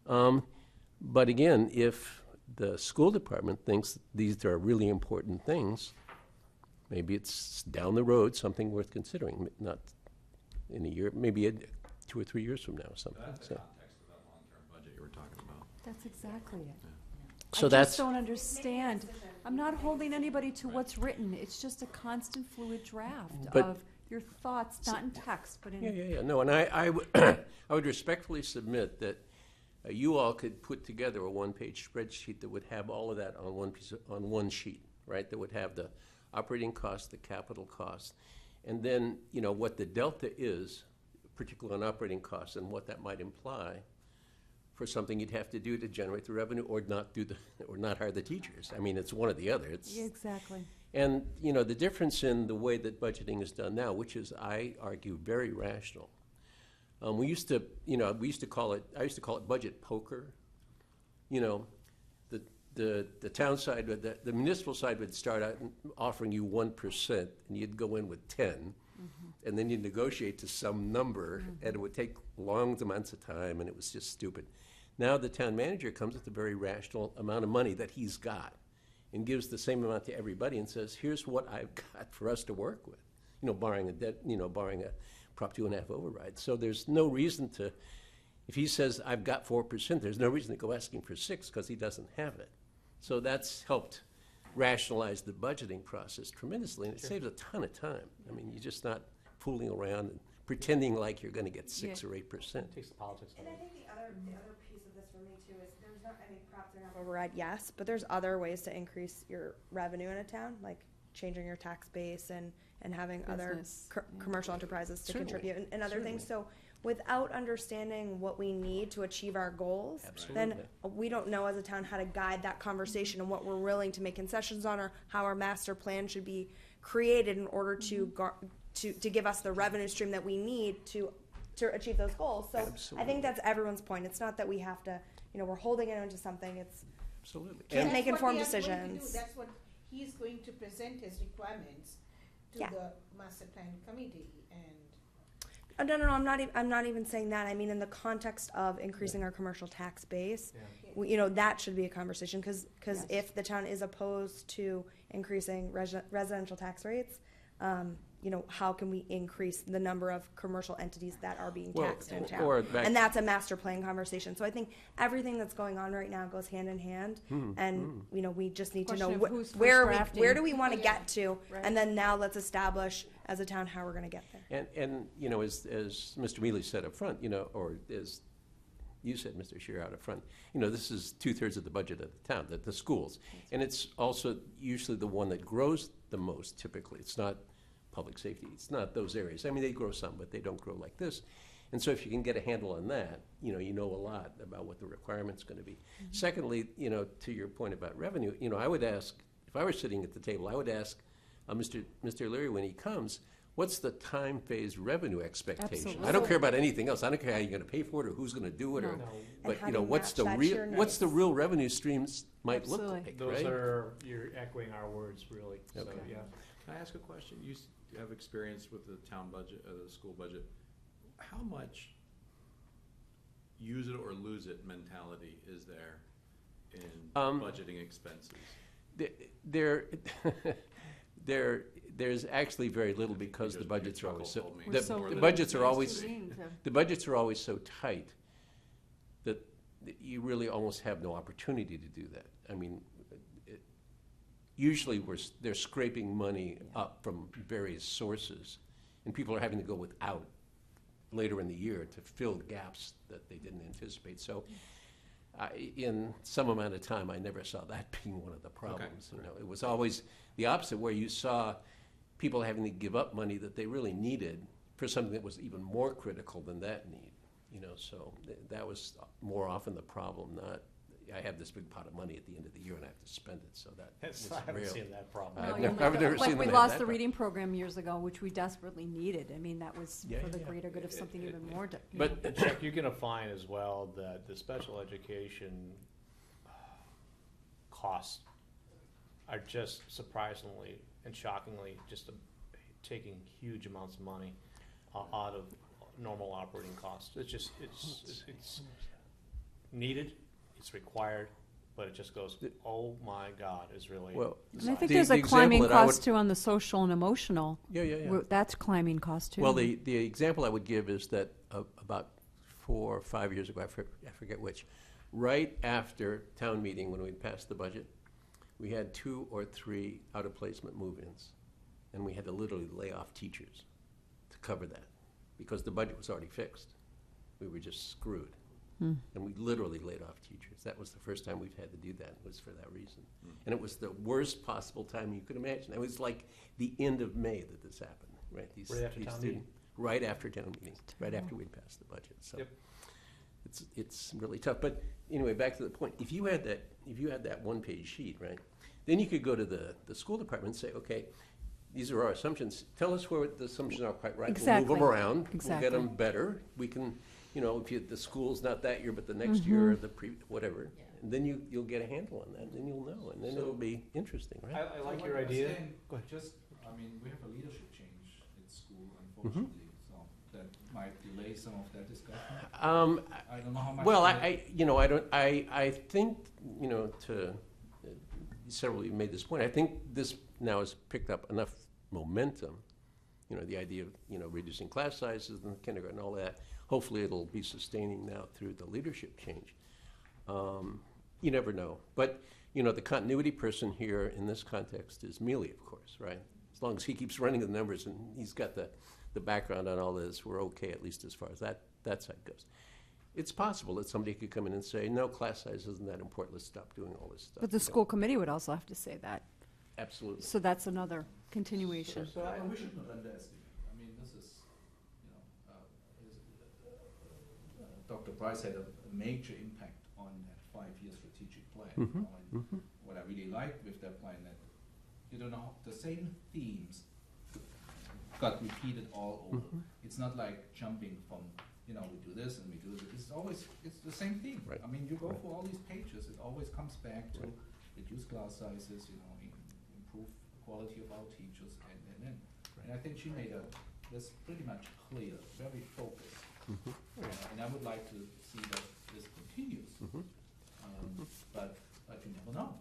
But again, if the school department thinks these are really important things, maybe it's down the road something worth considering, not in a year, maybe 2 or 3 years from now or something. That's the context of that long-term budget you were talking about. That's exactly it. So I that's just don't understand. I'm not holding anybody to what's written. It's just a constant fluid draft But- of your thoughts, not in text, but in. Yeah. No, and I would respectfully submit that you all could put together a one-page spreadsheet that would have all of that on one sheet, right? That would have the operating cost, the capital cost, and then what the delta is, particularly on operating costs, and what that might imply for something you'd have to do to generate the revenue, or not hire the teachers. I mean, it's one or the other. Yeah, exactly. And the difference in the way that budgeting is done now, which is, I argue, very rational. We used to call it. I used to call it budget poker. The town side, the municipal side would start out offering you 1%, and you'd go in with 10, and then you'd negotiate to some number, and it would take long amounts of time, and it was just stupid. Now the town manager comes with a very rational amount of money that he's got, and gives the same amount to everybody, and says, "Here's what I've got for us to work with," barring a Prop 2.5 override. So there's no reason to, if he says, "I've got 4%, there's no reason to go asking for 6 because he doesn't have it. So that's helped rationalize the budgeting process tremendously, and it saves a ton of time. I mean, you're just not fooling around and pretending like you're going to get 6 or 8%. Takes the politics out And of I it. think the other piece of this for me too is there's not, perhaps they're not override, yes, but there's other ways to increase your revenue in a town, like changing your tax base and having other Business, commercial enterprises to Certainly. contribute and other things. So without understanding what we need to achieve our goals, then Absolutely. we don't know as a town how to guide that conversation and what we're willing to make concessions on, or how our master plan should be created in order to give us the revenue stream that we need to achieve those goals. So I Absolutely. think that's everyone's point. It's not that we have to, we're holding it into something. It's Absolutely. Can't And- make That's what informed we are going to do. decisions. That's what he's going to present his requirements to Yeah. the master plan committee, and no. I'm not even saying that. I mean, in the context of increasing our commercial tax base, that should be a conversation, because if the town is opposed to increasing residential tax rates, how can we increase the number of commercial entities that are being Well, taxed in town? or back- And that's a master plan conversation. So I think everything that's going on right now goes hand in hand, and we just need to know Question of who's first where drafting. do we want to get to, Right. and then now let's establish as a town how we're going to get there. And as Mr. Mealy said up front, or as you said, Mr. Shearer, out up front, this is 2/3 of the budget of the town, the schools. And it's also usually the one that grows the most typically. It's not public safety. It's not those areas. I mean, they grow some, but they don't grow like this. And so if you can get a handle on that, you know a lot about what the requirement's going to be. Secondly, to your point about revenue, I would ask, if I were sitting at the table, I would ask Mr. Leary when he comes, what's the time phase revenue expectation? Absolutely. I don't care about anything else. I don't care how you're going to pay for it or who's going to do it, or, No. but And how do you what's the match that to real your what's the needs? real revenue streams might look Absolutely. like, Those right? you're echoing our words, really, so, Okay. yeah. Can I ask a question? You have experience with the town budget, the school budget. How much use it or lose it mentality is there in budgeting expenses? There's actually very little because the Because budgets are Chuckle always so, told me We're the, so the budgets are used always, to being the budgets are always so tight that you really almost have no opportunity to do that. I mean, usually they're scraping money up from various sources, and people are having to go without later in the year to fill gaps that they didn't anticipate. So in some amount of time, I never saw that being one of the problems. You know, it was always the opposite, where you saw people having to give up money that they really needed for something that was even more critical than that need. You know, so that was more often the problem, not I have this big pot of money at the end of the year and I have to spend it. So that was I haven't real. seen that problem. I've No, never seen like them we have lost that the problem. reading program years ago, which we desperately needed. I mean, that was Yeah, for yeah, the yeah. greater good of something even more. But Chuck, you're gonna find as well that the special education costs are just surprisingly and shockingly just taking huge amounts of money out of normal operating costs. It's needed, it's required, but it just goes, oh my God, is really. well, And I think the- there's the a climbing example that I cost would- too on the social and emotional. Yeah. That's climbing cost too. Well, the example I would give is that about 4 or 5 years ago, I forget which, right after town meeting when we passed the budget, we had 2 or 3 out-of-placement move-ins, and we had to literally lay off teachers to cover that because the budget was already fixed. We were just screwed. And we literally laid off teachers. That was the first time we've had to do that, was for that reason. And it was the worst possible time you could imagine. It was like the end of May that this happened, right? Right after town meeting. Right after town meeting, right after we'd passed the budget. So Yep. it's really tough. But anyway, back to the point. If you had that one-page sheet, right, then you could go to the school department and say, okay, these are our assumptions. Tell us where the assumptions are quite right. Exactly. We'll move them around. Exactly. We'll get them better. We can, you know, if the school's not that year, but the next year, or the whatever, and then you'll get a handle on that, and then you'll know, and then So- it'll be interesting, right? I like So your what I'm idea. saying, Go ahead. Just, I mean, we have a leadership change at school, Mm-hmm. unfortunately, so that might delay some of that discussion. I don't know how much. Well, that- I think, you know, several of you made this point. I think this now has picked up enough momentum. You know, the idea of, you know, reducing class sizes in kindergarten, all that. Hopefully, it'll be sustaining now through the leadership change. You never know, but you know, the continuity person here in this context is Mealy, of course, right? As long as he keeps running the numbers and he's got the background on all this, we're okay, at least as far as that side goes. It's possible that somebody could come in and say, no, class size isn't that important, let's stop doing all this stuff. But the school committee would also have to say that. Absolutely. So that's another continuation. So we should not underestimate. I mean, this is, you know, Dr. Price had a major impact on that 5-year strategic plan. You know, and what I really liked with that plan, that you don't know, the same themes got repeated all over. It's not like jumping from, you know, we do this and we do this. It's the same theme. Right. I mean, you go for all these pages, it always comes back to reduce class sizes, you know, improve the quality of our teachers, and I think she made this pretty much clear, very focused. And I would like to see that this continues. But you never know,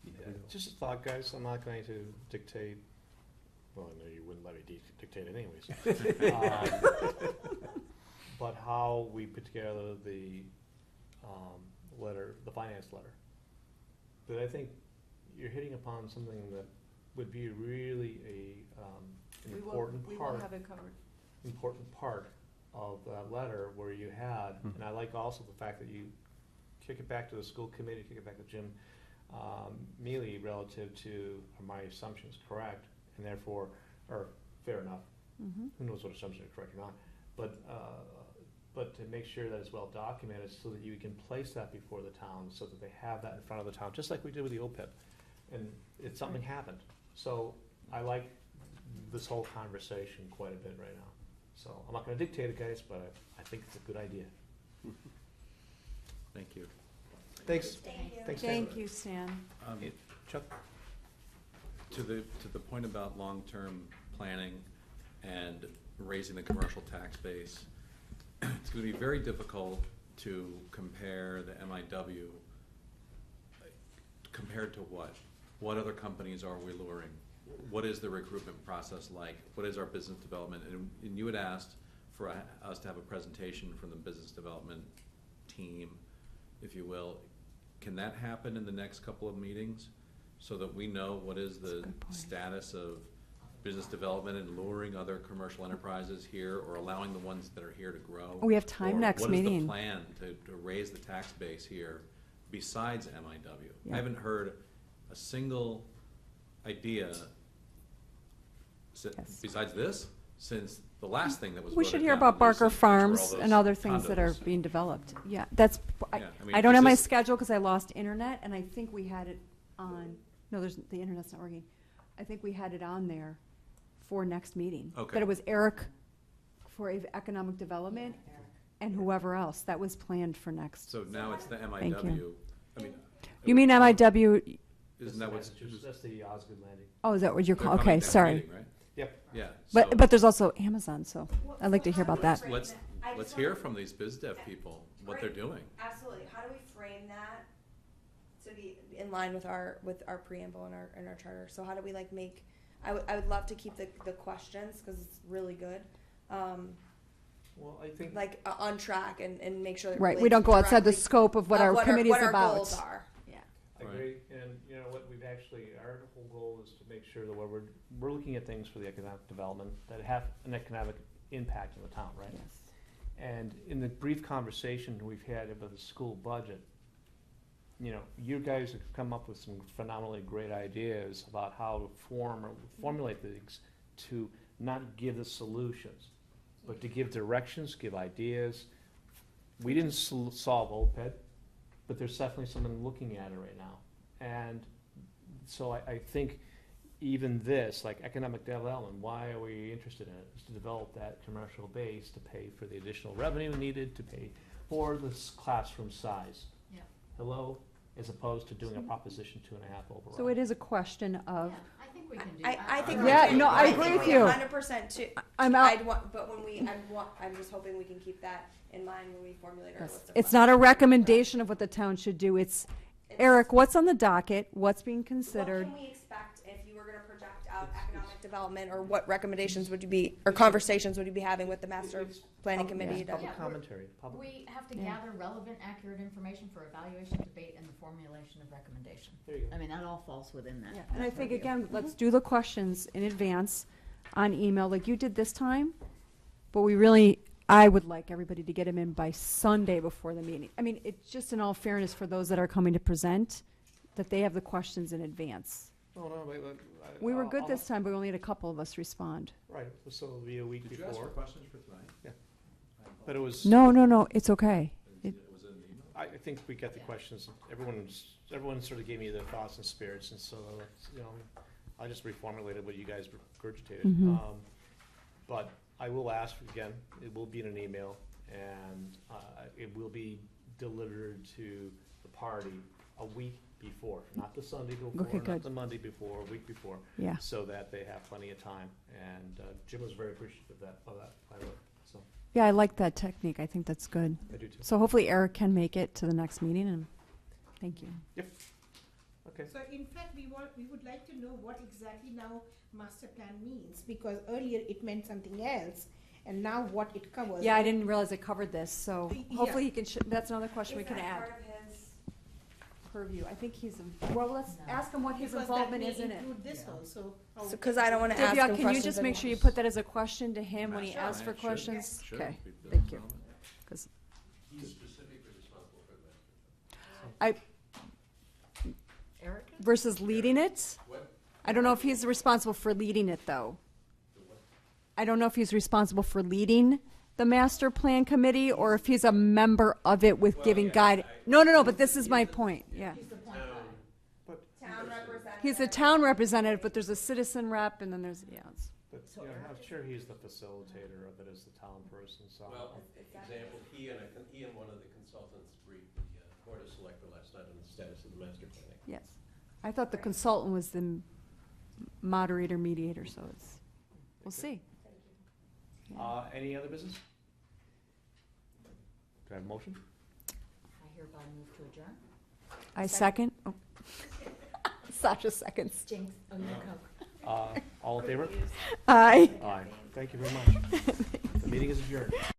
you know? Just a thought, guys, I'm not going to dictate, well, I know you wouldn't let me dictate it anyways. But how we put together the letter, the finance letter. But I think you're hitting upon something that would be really an important We part. will have it covered. Important part of that letter where you had, and I like also the fact that you kick it back to the school committee, kick it back to Jim Mealy relative to, are my assumptions correct, and therefore, or fair enough, who knows what assumptions are correct or not, but to make sure that it's well documented so that you can place that before the town, so that they have that in front of the town, just like we did with the OPEB, and something happened. So I like this whole conversation quite a bit right now. So I'm not gonna dictate it, guys, but I think it's a good idea. Thank you. Thanks. Thanks, Dan. Thank you, Stan. Chuck? To the point about long-term planning and raising the commercial tax base, it's gonna be very difficult to compare the MIW compared to what? What other companies are we luring? What is the recruitment process like? What is our business development? And you had asked for us to have a presentation from the business development team, if you will. Can that happen in the next couple of meetings? so that we know what is the status of business development and luring other commercial enterprises here, or allowing the ones that are here to grow? We have time Or next What is meeting. the plan to raise the tax base here besides MIW? Yeah. I haven't heard a single idea Yes. besides this since the last thing that was We voted should hear down, about Barker which were all Farms those and other things that are condos. being developed. Yeah, that's, Yeah, I mean, I don't have my is this- schedule because I lost internet, and I think we had it on, no, the internet's not working. I think we had it on there for next meeting. Okay. But it was Eric for economic development and whoever else. That was planned for next. So now it's the Thank MIW. I mean, You mean MIW, isn't that what's? That's the Osgood landing. oh, is that what you're they're calling? coming Okay, next sorry. meeting, right? Yep. Yeah. But there's also Amazon, so I'd like to hear about that. Let's hear from these biz dev people, what they're doing. Absolutely. How do we frame that to be in line with our preamble and our charter? So how do we like make? I would love to keep the questions because it's really good. Well, I think. Like on track and make sure that it Right, we relates don't go outside the directly scope of what our committee is what our about. goals are. Yeah. I agree, and you know what, we've actually, our whole goal is to make sure that we're looking at things for the economic development that have an economic impact on the town, right? Yes. And in the brief conversation we've had about the school budget, you know, you guys have come up with some phenomenally great ideas about how to formulate things to not give the solutions, but to give directions, give ideas. We didn't solve OPED, but there's definitely someone looking at it right now. And so I think even this, like economic development, why are we interested in it? Is to develop that commercial base to pay for the additional revenue needed to pay for this classroom size. Yeah. Hello? As opposed to doing a Proposition 2.5 override. So it is a question of, Yeah, I think we can do I that. think Yeah, we can. no, I agree think with we you. 100% too. I'm out. But when I'm just hoping we can keep that in mind when we formulate our Yes. list of It's not a questions. recommendation of what the town should do. It's, Eric, what's on the docket? What's being What considered? can we expect if you were going to project out economic development, or what recommendations would you be, or conversations would you be having with the master It's planning public- committee? it's to- Public Yeah, commentary, public. We have to Yeah. gather relevant, accurate information for evaluation, debate, and the formulation of recommendation. There you go. I mean, that all falls within that. Yeah, and I think, purview. again, let's do the questions in advance on email like you did this time. But I would like everybody to get them in by Sunday before the meeting. I mean, it's just in all fairness for those that are coming to present, that they have the questions in advance. No, wait. We were good this time, but we only had a couple of us respond. Right, so it'll be a week Did you ask for before. questions for tonight? Yeah. But it was. No, it's okay. Was it an email? I think we got the questions. Everyone sort of gave me their thoughts and spirits, and so, you know, I just reformulated what you guys regurgitated. Mhm. But I will ask again, it will be in an email, and it will be delivered to the party a week before, not the Sunday before, Okay, not good. the Monday before, a week before, Yeah. so that they have plenty of time. And Jim was very appreciative of that, by the way, so Yeah, I like that technique. I think that's good. I do too. So hopefully Eric can make it to the next meeting, and thank you. Okay. So in fact, we would like to know what exactly now master plan means, because earlier it meant something else, and now what it covers. Yeah, I didn't realize it covered this, so Yeah. hopefully he can, that's another question we Is can that add. part of his- Purview, I think he's, well, let's No. ask him what his Because that involvement may is in it. include this also. how- Because I don't want to ask him Divya, questions. can you just that make he- sure you put that as a question to him when he Sure, asks for sure. questions? Sure. Okay, Be business thank you. development. Because He's specifically responsible for that. Erica? versus leading it? What? I don't know if he's responsible for leading it, though. I don't know if he's responsible for leading the master plan committee, or if he's a member of it with giving guide. No, but this is my point, yeah. He's the point guy. Town representative. He's a town representative, but there's a citizen rep, and then there's, it's. But, you know, I'm sure he's the facilitator of it as the town person, so. Well, example, he and one of the consultants briefed the Board of Selectmen last night on the status of the master planning. Yes. I thought the consultant was the moderator, mediator, so we'll see. Any other business? Do I have a motion? I hereby move to adjourn. I second. Oh. Sasha seconds. Jinx, oh, you Coke. All in favor? Aye. Aye. Thank you very much. The meeting is adjourned.